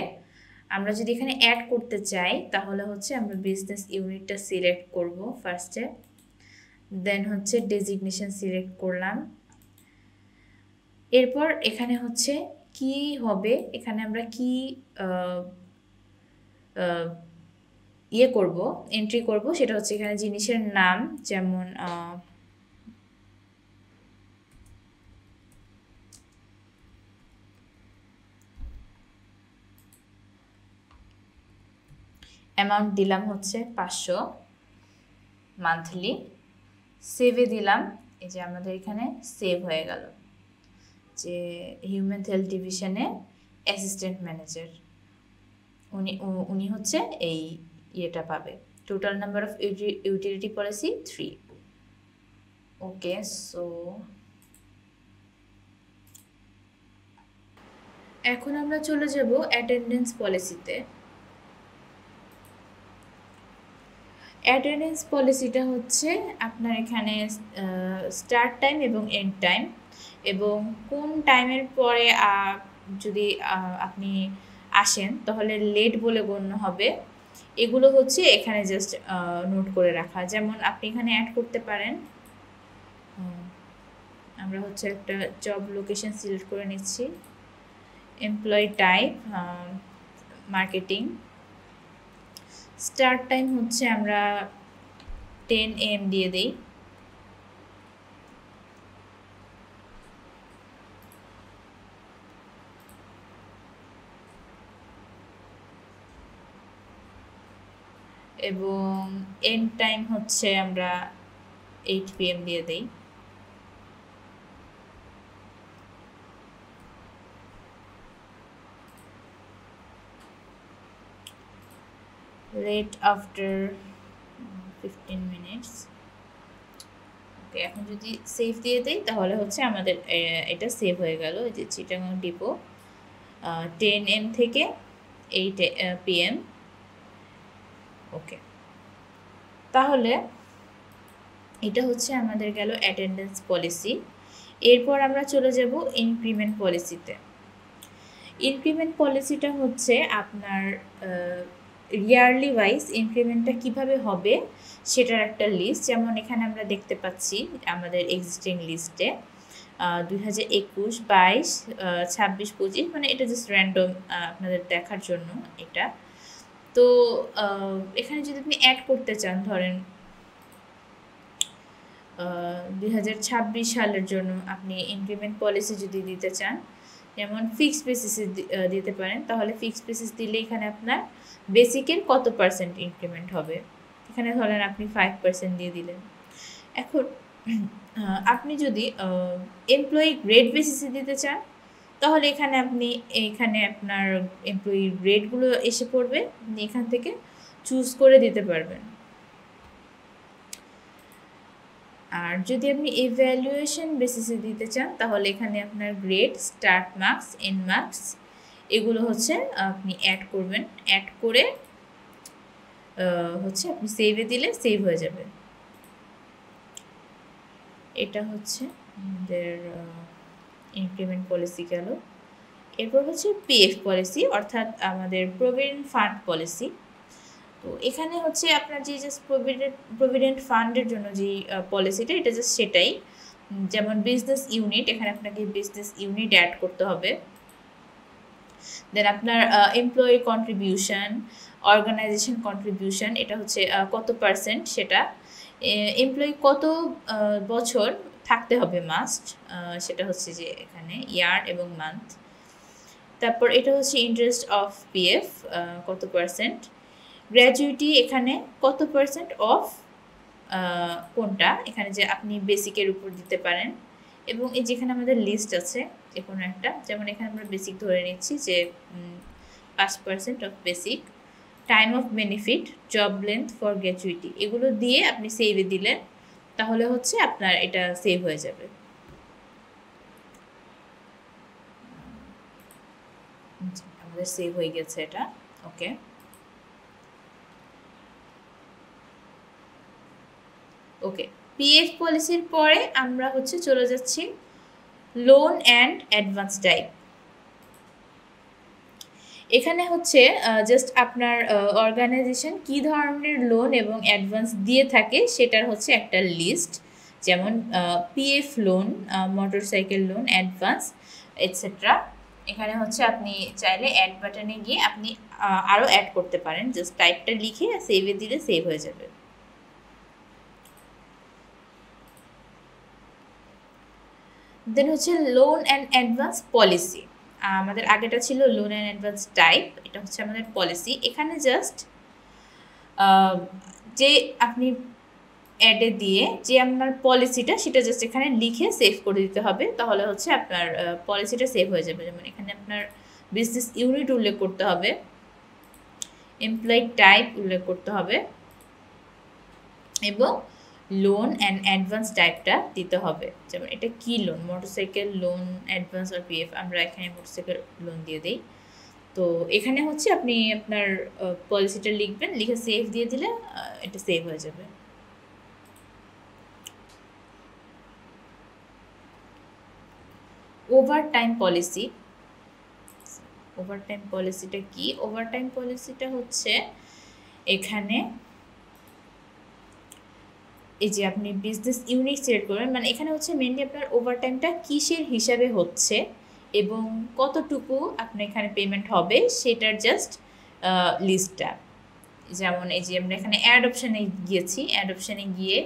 আমরা যদি এখানে অ্যাড করতে চাই তাহলে হচ্ছে আমরা বিজনেস ইউনিটটা সিলেক্ট করব ফার্স্টে, দেন হচ্ছে ডেজিগনেশন সিলেক্ট করলাম। এরপর এখানে হচ্ছে কি হবে, এখানে আমরা কি এন্ট্রি করব, সেটা হচ্ছে এখানে জিনিসের নাম, যেমন অ্যামাউন্ট দিলাম হচ্ছে 500 মান্থলি, সেভে দিলাম। এই যে আমাদের এখানে সেভ হয়ে গেল যে হিউম্যান হেলথ ডিভিশনে অ্যাসিস্ট্যান্ট ম্যানেজার। উনি হচ্ছে এই ইয়েটা পাবে। Total number of utility policy 3। Okay, so এখন আমরা চলে যাব অ্যাটেন্ডেন্স পলিসিতে। অ্যাটেন্ডেন্স পলিসিটা হচ্ছে আপনার এখানে স্টার্ট টাইম এবং এন্ড টাইম, এবং কোন টাইমের পরে যদি আপনি আসেন তাহলে লেট বলে গণ্য হবে। এগুলো হচ্ছে এখানে জাস্ট নোট করে রাখা। যেমন আপনি এখানে অ্যাড করতে পারেন, আমরা হচ্ছে একটা জব লোকেশন সিলেক্ট করে নিচ্ছি, employee type marketing, start time হচ্ছে আমরা 10 AM দিয়ে দেই, এবং এন্ড টাইম হচ্ছে আমরা 8 PM দিয়ে দেই। Late after 15 minutes. ওকে, এখন যদি সেভ দিয়ে দেই তাহলে হচ্ছে আমাদের এটা সেভ হয়ে গেল। এই যে চিটাগাং ডিপো 10 AM থেকে 8 PM। ওকে, তাহলে এটা হচ্ছে আমাদের গেল অ্যাটেন্ডেন্স পলিসি। এরপর আমরা চলে যাব ইনক্রিমেন্ট পলিসিতে। ইনক্রিমেন্ট পলিসিটা হচ্ছে আপনার ইয়ারলি ওয়াইজ ইনক্রিমেন্টটা কিভাবে হবে সেটার একটা লিস্ট। যেমন এখানে আমরা দেখতে পাচ্ছি আমাদের এক্সিস্টিং লিস্টে 2021, 22, 26, 25, মানে এটা জাস্ট র্যান্ডম আপনাদের দেখার জন্য এটা। তো এখানে যদি আপনি অ্যাড করতে চান, ধরেন 2026 সালের জন্য আপনি ইনক্রিমেন্ট পলিসি যদি দিতে চান, যেমন ফিক্সড বেসিসে দিতে পারেন, তাহলে ফিক্সড বেসিস দিলে এখানে আপনার বেসিকের কত পার্সেন্ট ইনক্রিমেন্ট হবে, এখানে ধরেন আপনি 5% দিয়ে দিলেন। এখন আপনি যদি এমপ্লয়ি গ্রেড বেসিসে দিতে চান তাহলে এখানে আপনার এমপ্লয়ি গ্রেডগুলো এসে পড়বে, আপনি এখান থেকে চুজ করে দিতে পারবেন। আর যদি আপনি ইভ্যালুয়েশন বেসিসে দিতে চান তাহলে এখানে আপনার grade, start marks, end marks এগুলো হচ্ছে আপনি অ্যাড করবেন। অ্যাড করে হচ্ছে আপনি সেভে দিলে সেভ হয়ে যাবে। এটা হচ্ছে আমাদের ইনক্রিমেন্ট পলিসি গেল। এরপর হচ্ছে পিএফ পলিসি, অর্থাৎ আমাদের প্রভিডেন্ট ফান্ড পলিসি। তো এখানে হচ্ছে আপনার যে জাস্ট প্রভিডেন্ট ফান্ডের জন্য যে পলিসিটা, এটা জাস্ট সেটাই। যেমন বিজনেস ইউনিট, এখানে আপনাকে বিজনেস ইউনিট অ্যাড করতে হবে। দেন আপনার এমপ্লয়ি কন্ট্রিবিউশন, অর্গানাইজেশন কন্ট্রিবিউশন, এটা হচ্ছে কত পার্সেন্ট, সেটা এমপ্লয়ি কত বছর থাকতে হবে মাস্ট, সেটা হচ্ছে যে এখানে ইয়ার এবং মান্থ। তারপর এটা হচ্ছে ইন্টারেস্ট অফ পিএফ কত পার্সেন্ট, গ্র্যাজুইটি এখানে কত পার্সেন্ট অফ কোনটা, এখানে যে আপনি বেসিকের উপর দিতে পারেন। এবং এই যেখানে আমাদের লিস্ট আছে যে কোনো একটা, যেমন এখানে আমরা বেসিক ধরে নিচ্ছি যে 5% of basic, time of benefit, job length for gratuity, এগুলো দিয়ে আপনি সেভে দিলেন তাহলে হচ্ছে আপনার এটা সেভ হয়ে যাবে। আমাদের সেভ হয়ে গেছে এটা। ওকে, ওকে, পিএফ পলিসির পরে আমরা হচ্ছে চলে যাচ্ছি লোন অ্যান্ড অ্যাডভান্স টাইপ। এখানে হচ্ছে জাস্ট আপনার অর্গানাইজেশন কি ধরনের লোন এবং অ্যাডভান্স দিয়ে থাকে সেটার হচ্ছে একটা লিস্ট। যেমন PF loan, motorcycle loan, advance etcetera. এখানে হচ্ছে আপনি চাইলে অ্যাড বাটনে গিয়ে আপনি আরও অ্যাড করতে পারেন, জাস্ট টাইপটা লিখে সেভে দিলে সেভ হয়ে যাবে। দেন হচ্ছে লোন অ্যান্ড অ্যাডভান্স পলিসি। আমাদের আগেটা ছিল লোন অ্যান্ড অ্যাডভান্স টাইপ, এটা হচ্ছে আমাদের পলিসি। এখানে জাস্ট যে আপনি অ্যাডে দিয়ে যে আপনার পলিসিটা সেটা জাস্ট এখানে লিখে সেভ করে দিতে হবে, তাহলে হচ্ছে আপনার পলিসিটা সেভ হয়ে যাবে। যেমন এখানে আপনার বিজনেস ইউনিট উল্লেখ করতে হবে, এমপ্লয়ি টাইপ উল্লেখ করতে হবে এবং লোন অ্যান্ড অ্যাডভান্স টাইপটা দিতে হবে। যেমন এটা কি লোন, মোটরসাইকেল লোন অ্যাডভান্স আর পিএফ, আমরা এখানে মোটরসাইকেল লোন দিয়ে দিই। তো এখানে হচ্ছে আপনি আপনার পলিসিটা লিখবেন, লিখে সেভ দিয়ে দিলে এটা সেভ হয়ে যাবে। ওভারটাইম পলিসি, ওভারটাইম পলিসিটা কি? ওভারটাইম পলিসিটা হচ্ছে এখানে এই যে আপনি বিজনেস ইউনিট সিলেক্ট করবেন, মানে এখানে হচ্ছে মেনলি আপনার ওভারটাইমটা কিসের হিসাবে হচ্ছে এবং কতটুকু আপনার এখানে পেমেন্ট হবে সেটার জাস্ট লিস্টটা। যেমন এই যে আমরা এখানে অ্যাড অপশানে গিয়েছি, অ্যাড অপশানে গিয়ে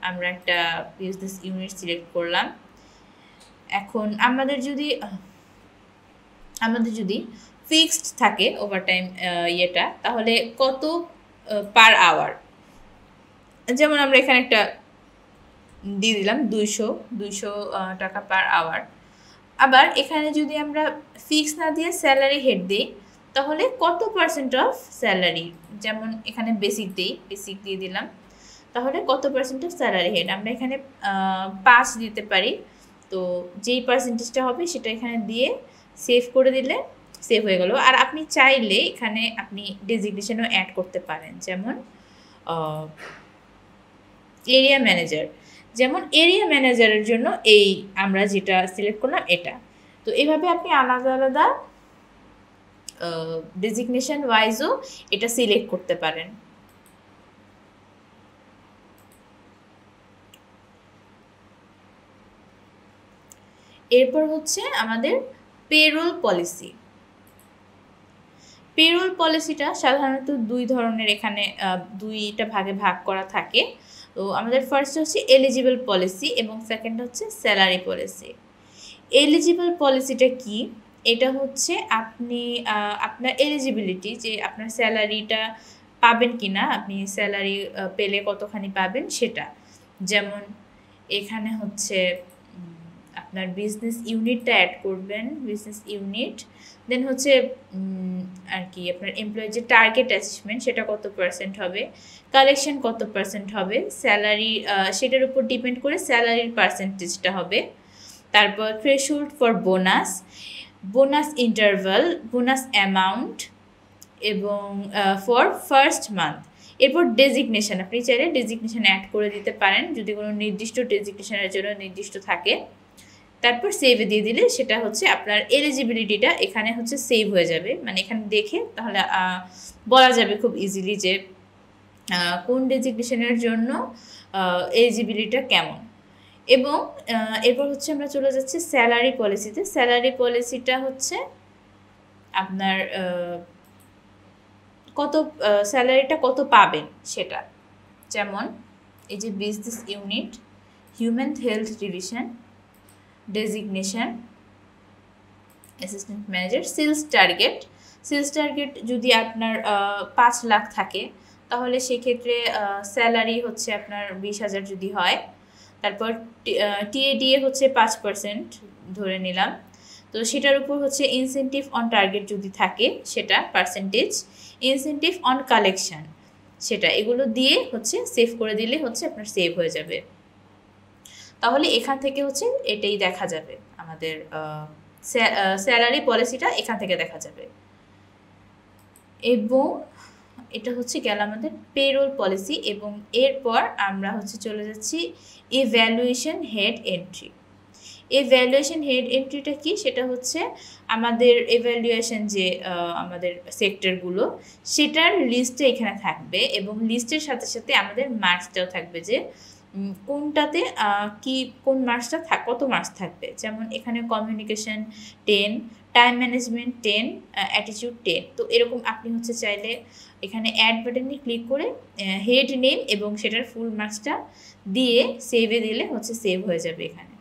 আমরা একটা বিজনেস ইউনিট সিলেক্ট করলাম। এখন আমাদের যদি ফিক্সড থাকে ওভারটাইম ইয়েটা, তাহলে কত পার আওয়ার, যেমন আমরা এখানে একটা দিয়ে দিলাম 200 টাকা পার আওয়ার। আবার এখানে যদি আমরা ফিক্স না দিয়ে স্যালারি হেড দিই তাহলে কত পার্সেন্ট অফ স্যালারি, যেমন এখানে বেসিক দিয়ে দিলাম, তাহলে কত পার্সেন্ট অফ স্যালারি হেড, আমরা এখানে 5 দিতে পারি। তো যেই পার্সেন্টেজটা হবে সেটা এখানে দিয়ে সেভ করে দিলে সেভ হয়ে গেল। আর আপনি চাইলে এখানে আপনি ডেজিগনেশনও অ্যাড করতে পারেন, যেমন এরিয়া ম্যানেজার। যেমন এরিয়া ম্যানেজারের জন্য এই আমরা যেটা সিলেক্ট করলাম এটা। তো এভাবে আপনি আলাদা আলাদা ডেজিগনেশন ওয়াইজও এটা সিলেক্ট করতে পারেন। এরপর হচ্ছে আমাদের পেরোল পলিসি। পেরোল পলিসিটা সাধারণত 2 ধরনের, এখানে 2টা ভাগে ভাগ করা থাকে। তো আমাদের ফার্স্ট হচ্ছে এলিজিবল পলিসি এবং সেকেন্ড হচ্ছে স্যালারি পলিসি। এলিজিবল পলিসিটা কি? এটা হচ্ছে আপনি আপনার এলিজিবিলিটি, যে আপনার স্যালারিটা পাবেন কি না, আপনি স্যালারি পেলে কতখানি পাবেন সেটা। যেমন এখানে হচ্ছে আপনার বিজনেস ইউনিটটা অ্যাড করবেন, বিজনেস ইউনিট, দেন হচ্ছে আর কি আপনার এমপ্লয়ি যে টার্গেট অ্যাচিভমেন্ট সেটা কত পার্সেন্ট হবে, কালেকশন কত পার্সেন্ট হবে, স্যালারি সেটার উপর ডিপেন্ড করে স্যালারির পার্সেন্টেজটা হবে। তারপর threshold for bonus, bonus interval, bonus amount এবং ফর ফার্স্ট মান্থ। এরপর ডেজিগনেশন, আপনি চাইলে ডেজিগনেশন অ্যাড করে দিতে পারেন যদি কোনো নির্দিষ্ট ডেজিগনেশনের জন্য নির্দিষ্ট থাকে। তারপর সেভে দিয়ে দিলে সেটা হচ্ছে আপনার এলিজিবিলিটিটা এখানে হচ্ছে সেভ হয়ে যাবে, মানে এখানে দেখে তাহলে বলা যাবে খুব ইজিলি যে কোন ডেজিগনেশনের জন্য এলিজিবিলিটিটা কেমন। এবং এরপর হচ্ছে আমরা চলে যাচ্ছি স্যালারি পলিসিতে। স্যালারি পলিসিটা হচ্ছে আপনার কত স্যালারিটা কত পাবেন সেটা। যেমন এই যে business unit, human health division, designation, assistant manager, sales target যদি আপনার 5 লাখ থাকে তাহলে সেক্ষেত্রে স্যালারি হচ্ছে আপনার 20,000 যদি হয়। তারপর টিএডিএ হচ্ছে 5% ধরে নিলাম, তো সেটার উপর হচ্ছে ইনসেন্টিভ অন টার্গেট যদি থাকে সেটা পার্সেন্টেজ, ইনসেন্টিভ অন কালেকশন সেটা, এগুলো দিয়ে হচ্ছে সেভ করে দিলে হচ্ছে আপনার সেভ হয়ে যাবে। তাহলে এখান থেকে হচ্ছে এটাই দেখা যাবে, আমাদের স্যালারি পলিসিটা এখান থেকে দেখা যাবে। এবং এটা হচ্ছে গেল আমাদের পেরোল পলিসি। এবং এরপর আমরা হচ্ছে চলে যাচ্ছি evaluation head entry. Evaluation head এন্ট্রিটা কি? সেটা হচ্ছে আমাদের ইভ্যালুয়েশন যে আমাদের সেক্টরগুলো সেটার লিস্টে এখানে থাকবে এবং লিস্টের সাথে সাথে আমাদের মার্কসটাও থাকবে, যে কোনটাতে কোন মার্কসটা কত মার্কস থাকবে। যেমন এখানে কমিউনিকেশন 10, টাইম ম্যানেজমেন্ট 10, অ্যাটিটিউড 10। তো এরকম আপনি হচ্ছে চাইলে এখানে অ্যাড বাটনে ক্লিক করে হেড নেম এবং সেটার ফুল মার্কসটা দিয়ে সেভে দিলে হচ্ছে সেভ হয়ে যাবে এখানে।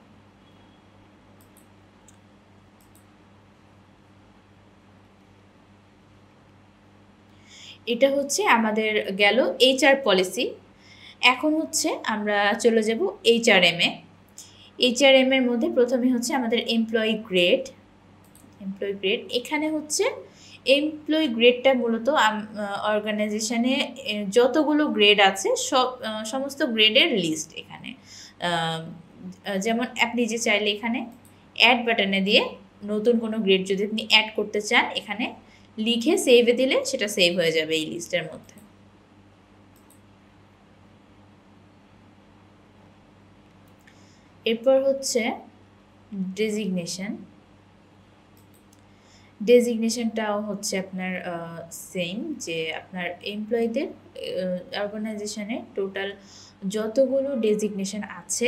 এটা হচ্ছে আমাদের গেল এইচআর পলিসি। এখন হচ্ছে আমরা চলে যাব এইচআরএমে। এইচআরএমের মধ্যে প্রথমে হচ্ছে আমাদের এমপ্লয়ি গ্রেড। এখানে হচ্ছে এমপ্লয়ি গ্রেডটা মূলত অর্গানাইজেশনে যতগুলো গ্রেড আছে সমস্ত গ্রেডের লিস্ট এখানে। যেমন আপনি যে চাইলে এখানে অ্যাড বাটনে দিয়ে নতুন কোনো গ্রেড যদি আপনি অ্যাড করতে চান, এখানে লিখে সেভে দিলে সেটা সেভ হয়ে যাবে এই লিস্টের মধ্যে। এরপর হচ্ছে ডেজিগনেশন। ডেজিগনেশনটাও হচ্ছে আপনার সেম, যে আপনার এমপ্লয়ীদের অর্গানাইজেশনে টোটাল যতগুলো ডেজিগনেশন আছে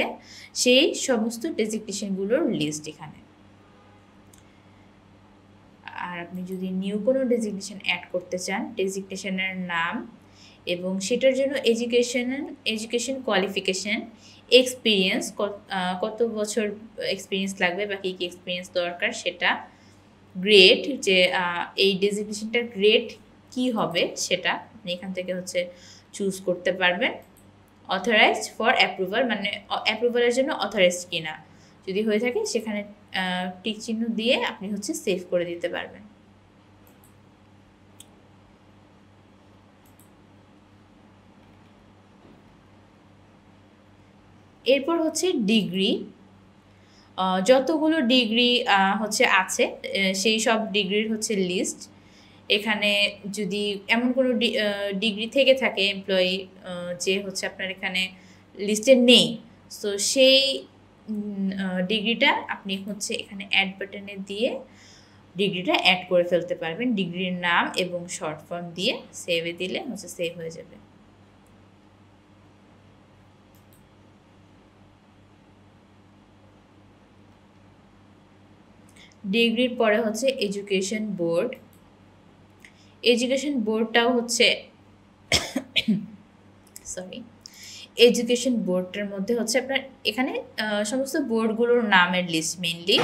সেই সমস্ত ডেজিগনেশনগুলোর লিস্ট এখানে। আর আপনি যদি নিউ কোনো ডেজিগনেশন অ্যাড করতে চান, ডেজিগনেশনের নাম এবং সেটার জন্য এডুকেশন কোয়ালিফিকেশন, এক্সপিরিয়েন্স, কত বছর এক্সপিরিয়েন্স লাগবে বা কী কী এক্সপিরিয়েন্স দরকার সেটা, গ্রেড, যে এই ডেজিগনেশনটার গ্রেড কি হবে সেটা আপনি এখান থেকে হচ্ছে চুজ করতে পারবেন। অথরাইজড ফর অ্যাপ্রুভাল, মানে অ্যাপ্রুভালের জন্য অথরাইজড কিনা, যদি হয়ে থাকে সেখানে টিক চিহ্ন দিয়ে আপনি হচ্ছে সেভ করে দিতে পারবেন। এরপর হচ্ছে ডিগ্রি। যতগুলো ডিগ্রি হচ্ছে আছে সেই সব ডিগ্রির হচ্ছে লিস্ট এখানে। যদি এমন কোনো ডিগ্রি থেকে থাকে এমপ্লয়ি যে হচ্ছে আপনার এখানে লিস্টে নেই, তো সেই ডিগ্রিটা আপনি হচ্ছে এখানে অ্যাড বাটনে দিয়ে ডিগ্রিটা অ্যাড করে ফেলতে পারবেন। ডিগ্রির নাম এবং শর্ট ফর্ম দিয়ে সেভে দিলে হচ্ছে সেভ হয়ে যাবে। ডিগ্রির পরে হচ্ছে এডুকেশন বোর্ড। এডুকেশন বোর্ডটাও হচ্ছে এডুকেশন বোর্ডটার মধ্যে হচ্ছে আপনার এখানে সমস্ত বোর্ডগুলোর নামের লিস্ট মেইনলি।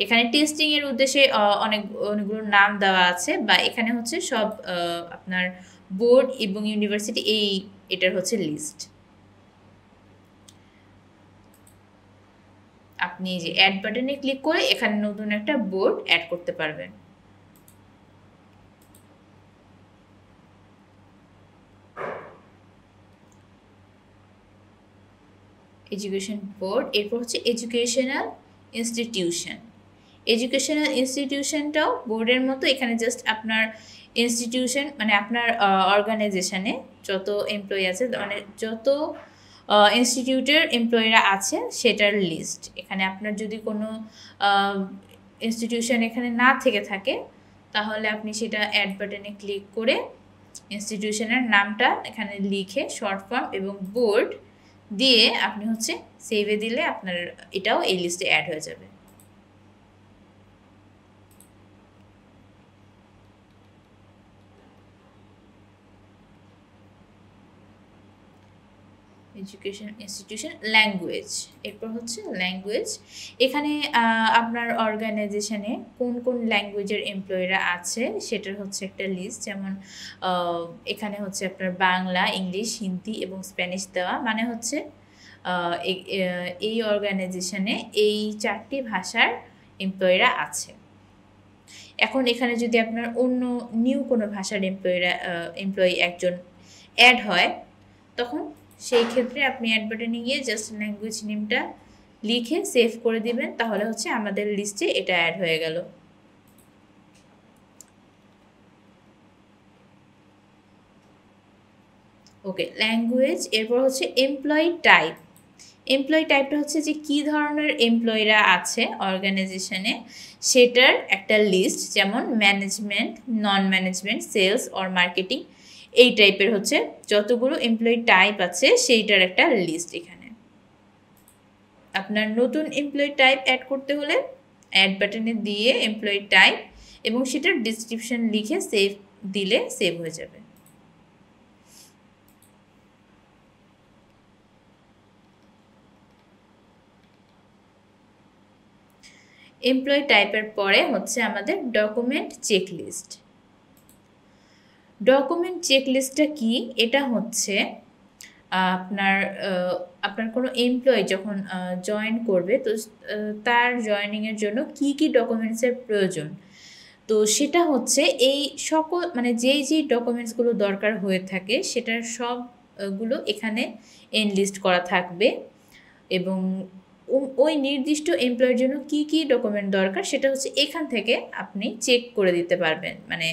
এখানে টেস্টিংয়ের উদ্দেশ্যে অনেকগুলো নাম দেওয়া আছে, বা এখানে হচ্ছে সব আপনার বোর্ড এবং ইউনিভার্সিটি এটার হচ্ছে লিস্ট। আপনি যে অ্যাড বাটনে ক্লিক করে এখানে নতুন একটা বোর্ড অ্যাড করতে পারবেন। Education board. এরপর হচ্ছে এডুকেশনাল ইনস্টিটিউশন। এডুকেশনাল ইনস্টিটিউশনটাও বোর্ডের মতো, এখানে জাস্ট আপনার ইনস্টিটিউশন মানে আপনার অর্গানাইজেশনে যত এমপ্লয়ি আছে, মানে যত ইনস্টিটিউটের এমপ্লয়িরা আছে সেটার লিস্ট এখানে। আপনার যদি কোনো ইনস্টিটিউশন এখানে না থেকে থাকে তাহলে আপনি সেটা অ্যাড বাটনে ক্লিক করে ইনস্টিটিউশনের নামটা এখানে লিখে শর্ট ফর্ম এবং বোর্ড দিয়ে আপনি হচ্ছে সেভে দিলে আপনার এটাও এই লিস্টে অ্যাড হয়ে যাবে। Education institution language. এরপর হচ্ছে ল্যাঙ্গুয়েজ। এখানে আপনার অর্গানাইজেশনে কোন কোন ল্যাঙ্গুয়েজের এমপ্লয়িরা আছে সেটার হচ্ছে একটা লিস্ট। যেমন এখানে হচ্ছে আপনার বাংলা, ইংলিশ, হিন্দি এবং স্প্যানিশ দেওয়া, মানে হচ্ছে এই অর্গানাইজেশনে এই 4টি ভাষার এমপ্লয়িরা আছে। এখন এখানে যদি আপনার অন্য নিউ কোনো ভাষার এমপ্লয়ি একজন অ্যাড হয়, তখন সেই ক্ষেত্রে আপনি অ্যাড বাটনে গিয়ে জাস্ট ল্যাঙ্গুয়েজ নেমটা লিখে সেভ করে দিবেন, তাহলে হচ্ছে আমাদের লিস্টে এটা অ্যাড হয়ে গেল। ওকে, ল্যাঙ্গুয়েজ। এরপর হচ্ছে এমপ্লয়ি টাইপ। এমপ্লয়ি টাইপটা হচ্ছে যে কী ধরনের এমপ্লয়িরা আছে অর্গানাইজেশনে সেটার একটা লিস্ট, যেমন management, non management, sales or marketing, এই টাইপের হচ্ছে যতগুলো এমপ্লয়ি টাইপ আছে সেইটার একটা লিস্ট এখানে। আপনার নতুন এমপ্লয়ি টাইপ অ্যাড করতে হলে অ্যাড বাটনে দিয়ে এমপ্লয়ি টাইপ এবং সেটার ডিসক্রিপশন লিখে সেভ দিলে সেভ হয়ে যাবে। এমপ্লয়ি টাইপের পরে হচ্ছে আমাদের ডকুমেন্ট চেকলিস্ট। ডকুমেন্ট চেকলিস্টটা কি? এটা হচ্ছে আপনার কোনো এমপ্লয়ি যখন জয়েন করবে, তো তার জয়েনিংয়ের জন্য কি কি ডকুমেন্টসের প্রয়োজন তো সেটা হচ্ছে এই সকল মানে যেই ডকুমেন্টসগুলো দরকার হয়ে থাকে সেটার সবগুলো এখানে এনলিস্ট করা থাকবে এবং ওই নির্দিষ্ট এমপ্লয়ের জন্য কি ডকুমেন্ট দরকার সেটা হচ্ছে এখান থেকে আপনি চেক করে দিতে পারবেন, মানে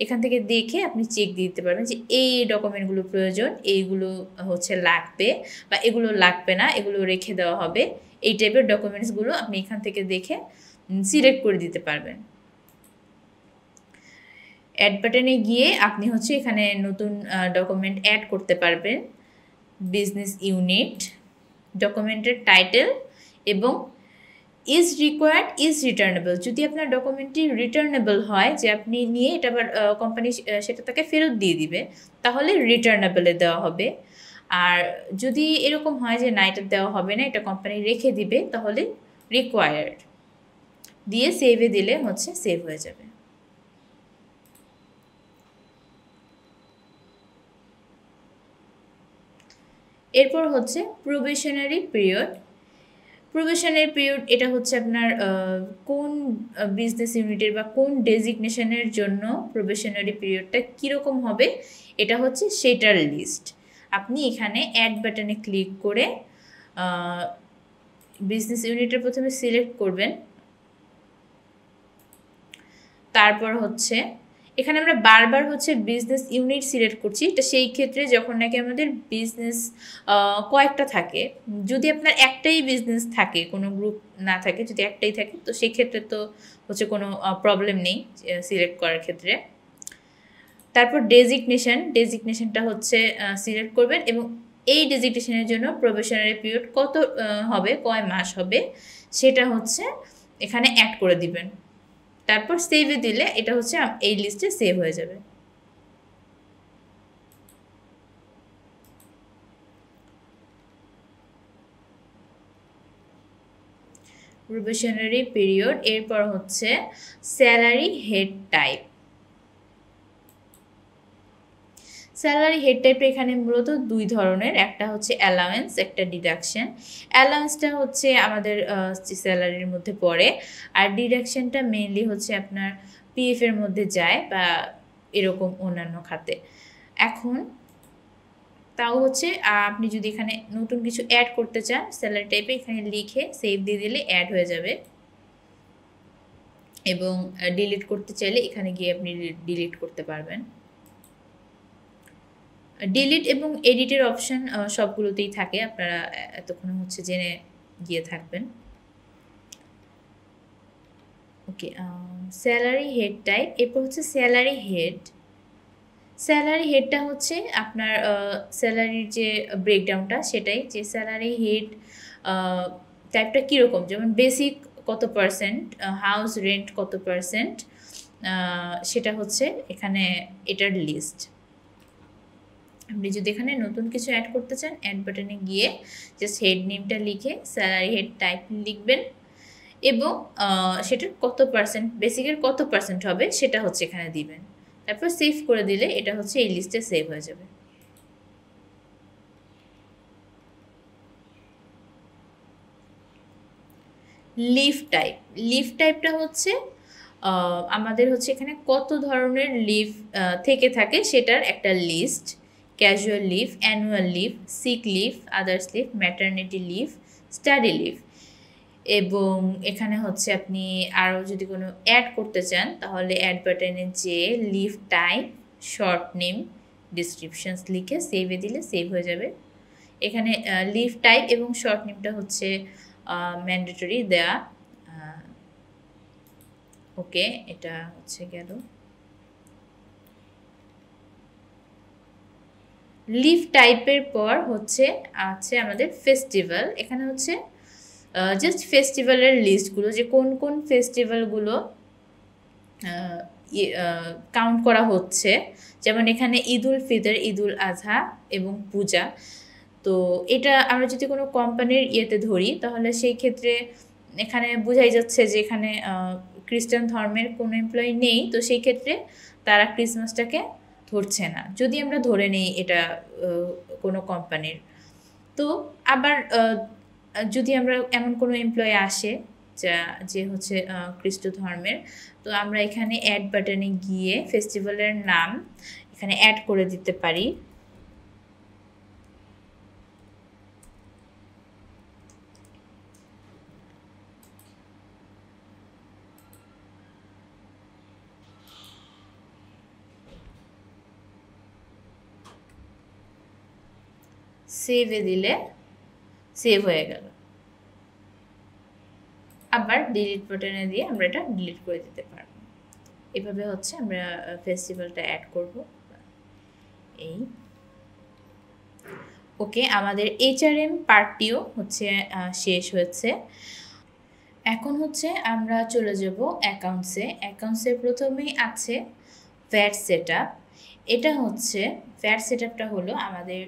এখান থেকে দেখে আপনি চেক দিতে পারবেন যে এই ডকুমেন্টগুলো প্রয়োজন, এইগুলো হচ্ছে লাগবে বা এগুলো লাগবে না, এগুলো রেখে দেওয়া হবে। এই টাইপের ডকুমেন্টসগুলো আপনি এখান থেকে দেখে সিলেক্ট করে দিতে পারবেন। অ্যাড বাটনে গিয়ে আপনি হচ্ছে এখানে নতুন ডকুমেন্ট অ্যাড করতে পারবেন। বিজনেস ইউনিট, ডকুমেন্টের টাইটেল এবং ইজ রিকোয়ার্ড ইজ রিটার্নেবল। যদি আপনার ডকুমেন্টটি রিটার্নেবল হয়, যে আপনি নিয়ে এটা আবার কোম্পানি সেটা তাকে ফেরত দিয়ে দিবে, তাহলে রিটার্নেবলে দেওয়া হবে। আর যদি এরকম হয় যে না এটা দেওয়া হবে না, এটা কোম্পানি রেখে দিবে, তাহলে রিকোয়ার্ড দিয়ে সেভে দিলে হচ্ছে সেভ হয়ে যাবে। এরপর হচ্ছে প্রবেশনারি পিরিয়ড। প্রবেশনারি পিরিয়ড এটা হচ্ছে আপনার কোন বিজনেস ইউনিটের বা কোন ডেজিগনেশনের জন্য প্রবেশনারি পিরিয়ডটা কীরকম হবে, এটা হচ্ছে সেটার লিস্ট। আপনি এখানে অ্যাড বাটনে ক্লিক করে বিজনেস ইউনিটের প্রথমে সিলেক্ট করবেন, তারপর হচ্ছে এখানে আমরা বারবার হচ্ছে বিজনেস ইউনিট সিলেক্ট করছি। এটা সেই ক্ষেত্রে যখন নাকি আমাদের বিজনেস কয়েকটা থাকে। যদি আপনার একটাই বিজনেস থাকে, কোনো গ্রুপ না থাকে, যদি একটাই থাকে, তো সেই ক্ষেত্রে তো হচ্ছে কোনো প্রবলেম নেই সিলেক্ট করার ক্ষেত্রে। তারপর ডেজিগনেশনটা হচ্ছে সিলেক্ট করবেন এবং এই ডেজিগনেশনের জন্য প্রবেশনারি পিরিয়ড কত হবে, কয় মাস হবে, সেটা হচ্ছে এখানে অ্যাড করে দিবেন। তারপর সেভে দিলে এটা হচ্ছে এই লিস্টে সেভ হয়ে যাবে। Probationary period. এরপর হচ্ছে salary head type. Salary head টাইপে এখানে মূলত দুই ধরনের, একটা হচ্ছে অ্যালাউয়েন্স, একটা ডিডাকশন। অ্যালাউয়েন্সটা হচ্ছে আমাদের স্যালারির মধ্যে পড়ে, আর ডিডাকশনটা মেইনলি হচ্ছে আপনার পিএফের মধ্যে যায় বা এরকম অন্যান্য খাতে। এখন তাও হচ্ছে আপনি যদি এখানে নতুন কিছু অ্যাড করতে চান স্যালারি টাইপে, এখানে লিখে সেভ দিয়ে দিলে অ্যাড হয়ে যাবে এবং ডিলিট করতে চাইলে এখানে গিয়ে আপনি ডিলিট করতে পারবেন। ডিলিট এবং এডিটের অপশান সবগুলোতেই থাকে, আপনারা এতক্ষণ হচ্ছে জেনে গিয়ে থাকবেন। ওকে, স্যালারি হেড টাইপ। এরপর হচ্ছে স্যালারি হেড। স্যালারি হেডটা হচ্ছে আপনার স্যালারির যে ব্রেকডাউনটা সেটাই, যে স্যালারি হেড টাইপটা কীরকম, যেমন বেসিক কত পার্সেন্ট, হাউস রেন্ট কত পার্সেন্ট, সেটা হচ্ছে এখানে এটার লিস্ট। আপনি যদি এখানে নতুন কিছু অ্যাড করতে চান, অ্যাড বাটনে গিয়ে জাস্ট হেড নেমটা লিখে স্যালারি হেড টাইপ লিখবেন এবং সেটার কত পার্সেন্ট, বেসিকের কত পার্সেন্ট হবে সেটা হচ্ছে এখানে দিবেন। তারপর সেভ করে দিলে এটা হচ্ছে এই লিস্টে সেভ হয়ে যাবে। Leave type. লিভ টাইপটা হচ্ছে আমাদের হচ্ছে এখানে কত ধরনের লিভ থেকে থাকে সেটার একটা list. Casual leave, annual leave, sick leave, others leave, maternity leave, study leave. এবং এখানে হচ্ছে আপনি আরও যদি কোনো অ্যাড করতে চান তাহলে অ্যাড বাটনে যে leave type, short name, descriptions লিখে সেভে দিলে সেভ হয়ে যাবে। এখানে লিভ টাইপ এবং শর্ট নেমটা হচ্ছে ম্যান্ডেটরি দেয়া। ওকে, এটা হচ্ছে গেল। লিভ টাইপের পর হচ্ছে আছে আমাদের ফেস্টিভ্যাল। এখানে হচ্ছে জাস্ট ফেস্টিভ্যালের লিস্টগুলো, যে কোন কোন ফেস্টিভ্যালগুলো কাউন্ট করা হচ্ছে। যেমন এখানে ঈদ উল ফিতর, ঈদ উল আজহা এবং পূজা। তো এটা আমরা যদি কোনো কোম্পানির ইয়েতে ধরি তাহলে সেই ক্ষেত্রে এখানে বোঝাই যাচ্ছে যে এখানে খ্রিস্টান ধর্মের কোনো এমপ্লয়ি নেই, তো সেই ক্ষেত্রে তারা ক্রিসমাসটাকে ধরছে না, যদি আমরা ধরে নিই এটা কোনো কোম্পানির। তো আবার যদি আমরা এমন কোনো এমপ্লয়ি আসে যে হচ্ছে খ্রিস্ট ধর্মের। তো আমরা এখানে অ্যাড বাটনে গিয়ে ফেস্টিভ্যালের নাম এখানে অ্যাড করে দিতে পারি। সেভে দিলে সেভ হয়ে গেল। আবার ডিলিট বাটনে দিয়ে আমরা এটা ডিলিট করে দিতে পারবো। এভাবে হচ্ছে আমরা ফেস্টিভ্যালটা অ্যাড করব। এই ওকে, আমাদের HRM পার্টটিও হচ্ছে শেষ হয়েছে। এখন হচ্ছে আমরা চলে যাব অ্যাকাউন্টসে। অ্যাকাউন্টসে প্রথমেই আছে ভ্যাট সেটআপ। এটা হচ্ছে ভ্যাট সেটআপটা হলো আমাদের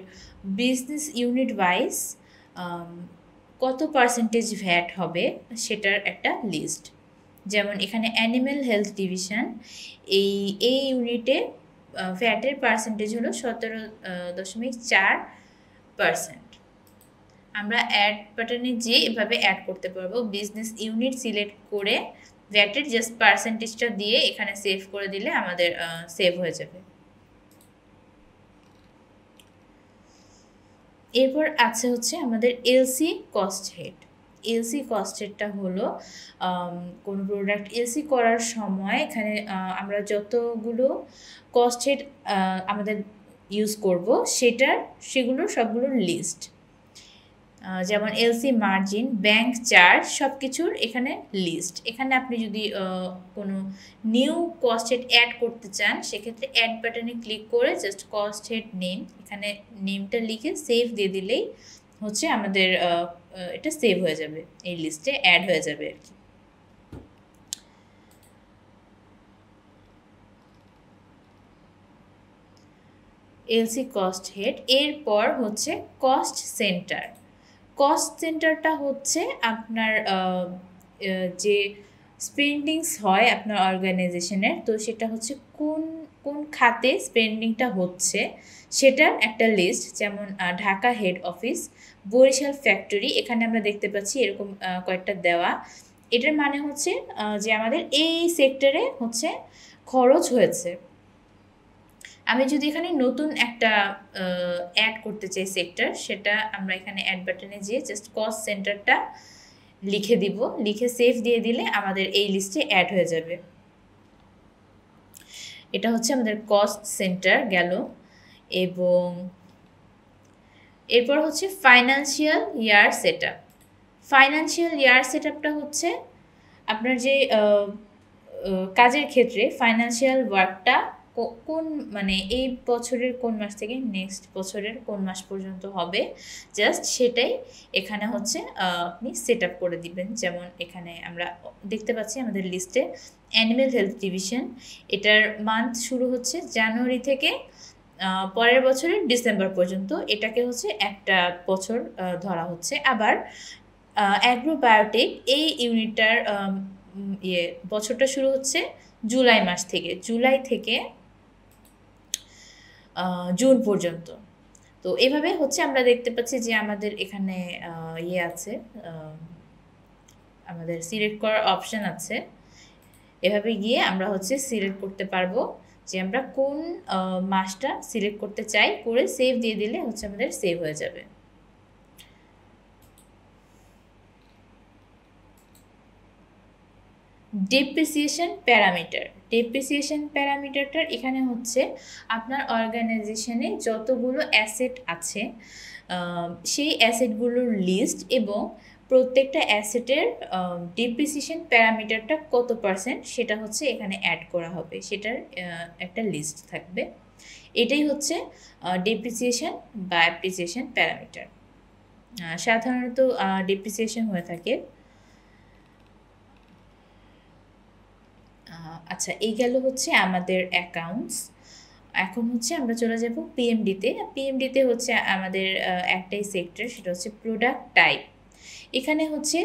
বিজনেস ইউনিট ওয়াইজ কত পার্সেন্টেজ ভ্যাট হবে সেটার একটা লিস্ট। যেমন এখানে অ্যানিম্যাল হেলথ ডিভিশন, এই ইউনিটে ভ্যাটের পার্সেন্টেজ হলো 17.4%। আমরা অ্যাড বাটনে যে এভাবে অ্যাড করতে পারবো। বিজনেস ইউনিট সিলেক্ট করে ভ্যাটের জাস্ট পার্সেন্টেজটা দিয়ে এখানে সেভ করে দিলে আমাদের সেভ হয়ে যাবে। এরপর আছে হচ্ছে আমাদের LC cost head. LC cost হেডটা হলো কোনো প্রোডাক্ট এলসি করার সময় এখানে আমরা যতগুলো কস্ট হেড আমাদের ইউজ করব সেগুলোর সবগুলোর লিস্ট। যেমন এলসি মার্জিন, ব্যাংক চার্জ, সব কিছুর এখানে লিস্ট। এখানে আপনি যদি কোনো নিউ কস্ট হেড অ্যাড করতে চান সেক্ষেত্রে অ্যাড বাটনে ক্লিক করে জাস্ট কস্ট হেড নেম, এখানে নেমটা লিখে সেভ দিয়ে দিলেই হচ্ছে আমাদের এটা সেভ হয়ে যাবে, এই লিস্টে অ্যাড হয়ে যাবে আর কি। LC cost head. এরপর হচ্ছে কস্ট সেন্টার। কস্ট সেন্টারটা হচ্ছে আপনার যে স্পেন্ডিংস হয় আপনার অর্গানাইজেশনের, তো সেটা হচ্ছে কোন কোন খাতে স্পেন্ডিংটা হচ্ছে সেটার একটা লিস্ট। যেমন Dhaka head office, Barishal factory, এখানে আমরা দেখতে পাচ্ছি এরকম কয়েকটা দেওয়া। এটার মানে হচ্ছে যে আমাদের এই সেক্টরে হচ্ছে খরচ হয়েছে। আমি যদি এখানে নতুন একটা অ্যাড করতে চাই সেক্টর, সেটা আমরা এখানে অ্যাড বাটনে যেয়ে জাস্ট কস্ট সেন্টারটা লিখে দিব, লিখে সেভ দিয়ে দিলে আমাদের এই লিস্টে অ্যাড হয়ে যাবে। এটা হচ্ছে আমাদের কস্ট সেন্টার গেল। এবং এরপর হচ্ছে financial year setup. Financial year সেটআপটা হচ্ছে আপনার যে কাজের ক্ষেত্রে ফাইন্যান্সিয়াল ওয়ার্কটা কোন মানে এই বছরের কোন মাস থেকে নেক্সট বছরের কোন মাস পর্যন্ত হবে, জাস্ট সেটাই এখানে হচ্ছে আপনি সেট আপ করে দিবেন। যেমন এখানে আমরা দেখতে পাচ্ছি আমাদের লিস্টে অ্যানিম্যাল হেলথ ডিভিশন, এটার মান্থ শুরু হচ্ছে জানুয়ারি থেকে পরের বছরের ডিসেম্বর পর্যন্ত, এটাকে হচ্ছে একটা বছর ধরা হচ্ছে। আবার অ্যাগ্রোবায়োটিক এই ইউনিটটার বছরটা শুরু হচ্ছে জুলাই মাস থেকে, জুলাই থেকে জুন পর্যন্ত। তো এভাবে হচ্ছে আমরা দেখতে পাচ্ছি যে আমাদের এখানে আছে, আমাদের সিলেক্ট করার অপশান আছে। এভাবে গিয়ে আমরা হচ্ছে সিলেক্ট করতে পারবো যে আমরা কোন মাসটা সিলেক্ট করতে চাই, করে সেভ দিয়ে দিলে হচ্ছে আমাদের সেভ হয়ে যাবে। Depreciation parameter. ডেপ্রিসিয়েশন প্যারামিটারটার এখানে হচ্ছে আপনার অর্গানাইজেশনে যতগুলো অ্যাসেট আছে সেই অ্যাসেটগুলোর লিস্ট এবং প্রত্যেকটা অ্যাসেটের ডেপ্রিসিয়েশন প্যারামিটারটা কত পার্সেন্ট সেটা হচ্ছে এখানে অ্যাড করা হবে, সেটার একটা লিস্ট থাকবে। এটাই হচ্ছে ডেপ্রিসিয়েশন বা অ্যাপ্রিসিয়েশন প্যারামিটার। সাধারণত ডেপ্রিসিয়েশন হয়ে থাকে। আচ্ছা, এই গেল হচ্ছে আমাদের অ্যাকাউন্টস। এখন হচ্ছে আমরা চলে যাব পিএমডিতে। পিএমডিতে হচ্ছে আমাদের একটাই সেক্টর, সেটা হচ্ছে প্রোডাক্ট টাইপ। এখানে হচ্ছে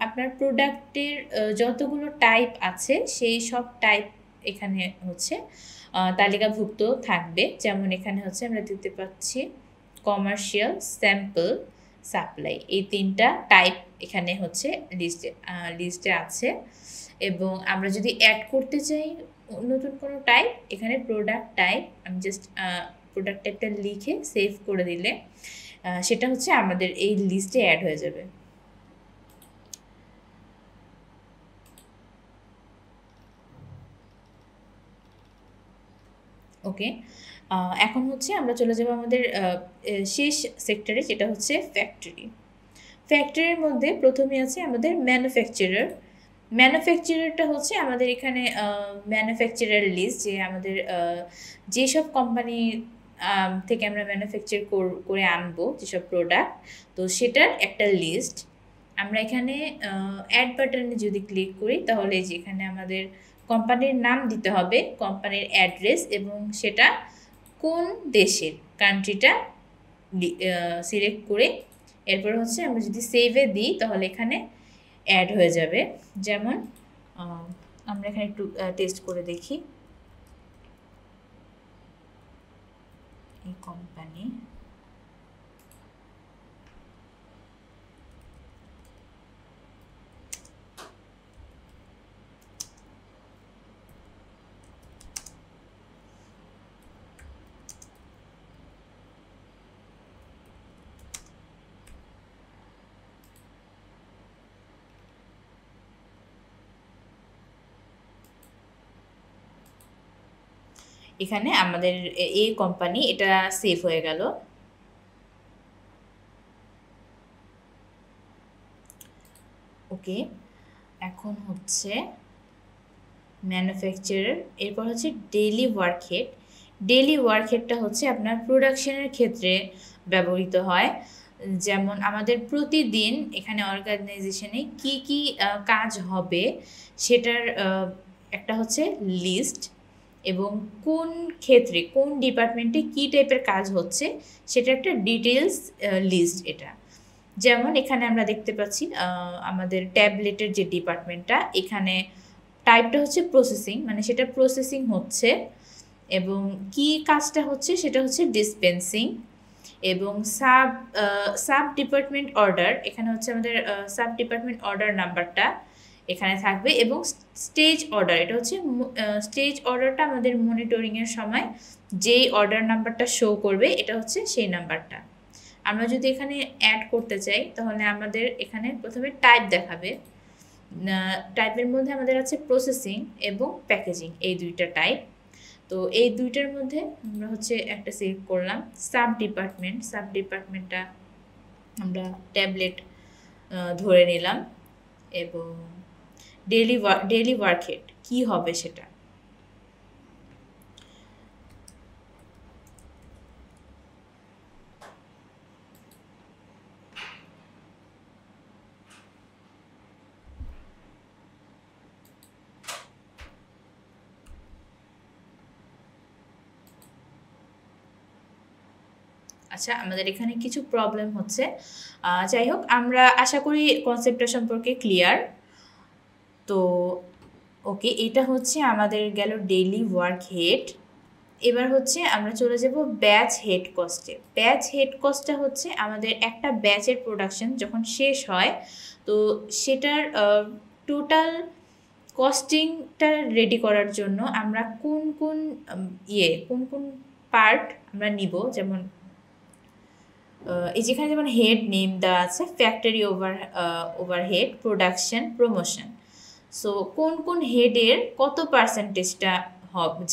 আপনার প্রোডাক্টের যতগুলো টাইপ আছে সেই সব টাইপ এখানে হচ্ছে তালিকাভুক্ত থাকবে। যেমন এখানে হচ্ছে আমরা দেখতে পাচ্ছি কমার্শিয়াল, স্যাম্পল, সাপ্লাই, এই তিনটা টাইপ এখানে হচ্ছে লিস্টে আছে। এবং আমরা যদি অ্যাড করতে চাই নতুন কোনো টাইপ, এখানে প্রোডাক্ট টাইপ, আমি জাস্ট প্রোডাক্ট টাইপটা লিখে সেভ করে দিলে সেটা হচ্ছে আমাদের এই লিস্টে অ্যাড হয়ে যাবে। ওকে, এখন হচ্ছে আমরা চলে যাব আমাদের শেষ সেক্টরে, যেটা হচ্ছে ফ্যাক্টরি। ফ্যাক্টরির মধ্যে প্রথমে আছে আমাদের ম্যানুফ্যাকচারার। ম্যানুফ্যাকচারারটা হচ্ছে আমাদের এখানে ম্যানুফ্যাকচারার লিস্ট, যে আমাদের যেসব কোম্পানি থেকে আমরা ম্যানুফ্যাকচার করে আনবো যেসব প্রোডাক্ট, তো সেটার একটা লিস্ট। আমরা এখানে অ্যাড বাটনে যদি ক্লিক করি তাহলে যেখানে আমাদের কোম্পানির নাম দিতে হবে, কোম্পানির অ্যাড্রেস, এবং সেটা কোন দেশের, কান্ট্রিটা সিলেক্ট করে এরপর হচ্ছে আমরা যদি সেভে দিই তাহলে এখানে অ্যাড হয়ে যাবে। যেমন আমরা এখানে একটু টেস্ট করে দেখি, এই কোম্পানি, এখানে আমাদের এই কোম্পানি, এটা সেভ হয়ে গেল। ওকে, এখন হচ্ছে ম্যানুফ্যাকচারার, এরপর হচ্ছে daily work head. Daily work হেডটা হচ্ছে আপনার প্রোডাকশনের ক্ষেত্রে ব্যবহৃত হয়। যেমন আমাদের প্রতিদিন এখানে অর্গানাইজেশনে কি কি কাজ হবে সেটার একটা হচ্ছে লিস্ট, এবং কোন ক্ষেত্রে কোন ডিপার্টমেন্টে কি টাইপের কাজ হচ্ছে সেটা একটা ডিটেলস লিস্ট এটা। যেমন এখানে আমরা দেখতে পাচ্ছি আমাদের ট্যাবলেটের যে ডিপার্টমেন্টটা, এখানে টাইপটা হচ্ছে প্রসেসিং, মানে সেটা প্রসেসিং হচ্ছে, এবং কি কাজটা হচ্ছে সেটা হচ্ছে ডিসপেন্সিং। এবং সাব ডিপার্টমেন্ট অর্ডার, এখানে হচ্ছে আমাদের সাব ডিপার্টমেন্ট অর্ডার নাম্বারটা এখানে থাকবে, এবং স্টেজ অর্ডার, এটা হচ্ছে স্টেজ অর্ডারটা আমাদের মনিটরিংয়ের সময় যেই অর্ডার নাম্বারটা শো করবে এটা হচ্ছে সেই নাম্বারটা। আমরা যদি এখানে অ্যাড করতে চাই তাহলে আমাদের এখানে প্রথমে টাইপ দেখাবে। টাইপের মধ্যে আমাদের আছে প্রসেসিং এবং প্যাকেজিং, এই দুইটা টাইপ। তো এই দুইটার মধ্যে আমরা হচ্ছে একটা সিলেক্ট করলাম সাব ডিপার্টমেন্টটা আমরা ট্যাবলেট ধরে নিলাম, এবং ডেইলি ওয়ার্ক হেড কী হবে সেটা। আচ্ছা, আমাদের এখানে কিছু প্রবলেম হচ্ছে, যাই হোক আমরা আশা করি কনসেপ্টটা সম্পর্কে ক্লিয়ার। তো ওকে, এটা হচ্ছে আমাদের গেল ডেইলি ওয়ার্ক হেড। এবার হচ্ছে আমরা চলে যাব ব্যাচ হেড কস্টে। ব্যাচ হেড কস্টটা হচ্ছে আমাদের একটা ব্যাচের প্রোডাকশন যখন শেষ হয়, তো সেটার টোটাল কস্টিংটা রেডি করার জন্য আমরা কোন কোন পার্ট আমরা নিব। যেমন এই যেখানে যেমন হেড নেম দেওয়া আছে, factory overhead, production, promotion. So কোন হেডের কত পার্সেন্টেজটা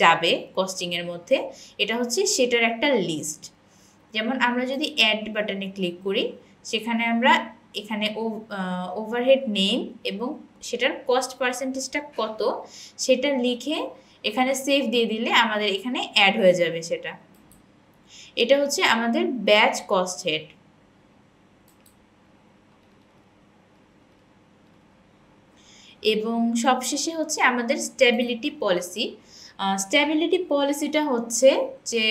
যাবে কস্টিংয়ের মধ্যে, এটা হচ্ছে সেটার একটা লিস্ট। যেমন আমরা যদি অ্যাড বাটনে ক্লিক করি, সেখানে আমরা এখানে ওভারহেড নেম এবং সেটার কস্ট পার্সেন্টেজটা কত সেটা লিখে এখানে সেভ দিয়ে দিলে আমাদের এখানে অ্যাড হয়ে যাবে সেটা। এটা হচ্ছে আমাদের ব্যাচ কস্ট হেড। এবং সবশেষে হচ্ছে আমাদের স্ট্যাবিলিটি পলিসি। স্ট্যাবিলিটি পলিসিটা হচ্ছে যে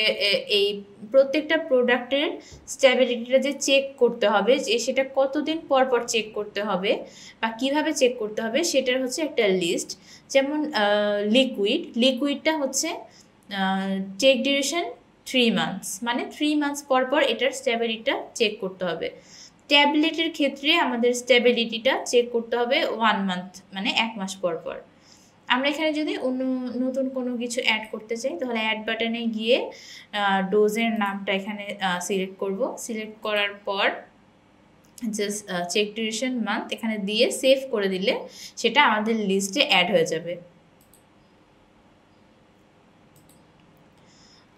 এই প্রত্যেকটা প্রোডাক্টের স্ট্যাবিলিটিটা যে চেক করতে হবে, যে সেটা কতদিন পর পর চেক করতে হবে বা কিভাবে চেক করতে হবে সেটার হচ্ছে একটা লিস্ট। যেমন লিকুইডটা হচ্ছে চেক ডিউরেশন 3 মান্থস, মানে 3 মান্থস পর পর এটার স্ট্যাবিলিটিটা চেক করতে হবে। ট্যাবলেটের ক্ষেত্রে আমাদের স্টেবিলিটিটা চেক করতে হবে 1 মান্থ, মানে 1 মাস পর পর। আমরা এখানে যদি অন্য নতুন কোনো কিছু অ্যাড করতে চাই তাহলে অ্যাড বাটনে গিয়ে ডোজের নামটা এখানে সিলেক্ট করব। সিলেক্ট করার পর জাস্ট চেক ডিউরেশন মান্থ এখানে দিয়ে সেভ করে দিলে সেটা আমাদের লিস্টে অ্যাড হয়ে যাবে।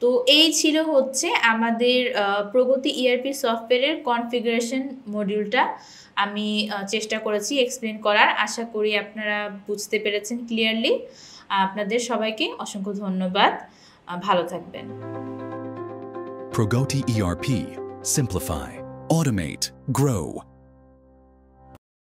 তো এই ছিল হচ্ছে আমাদের প্রগতি ইআরপি সফটওয়্যারের কনফিগারেশন মডিউলটা। আমি চেষ্টা করেছি এক্সপ্লেন করার, আশা করি আপনারা বুঝতে পেরেছেন ক্লিয়ারলি। আপনাদের সবাইকে অসংখ্য ধন্যবাদ, ভালো থাকবেন। Progoti ERP. Simplify, automate, grow.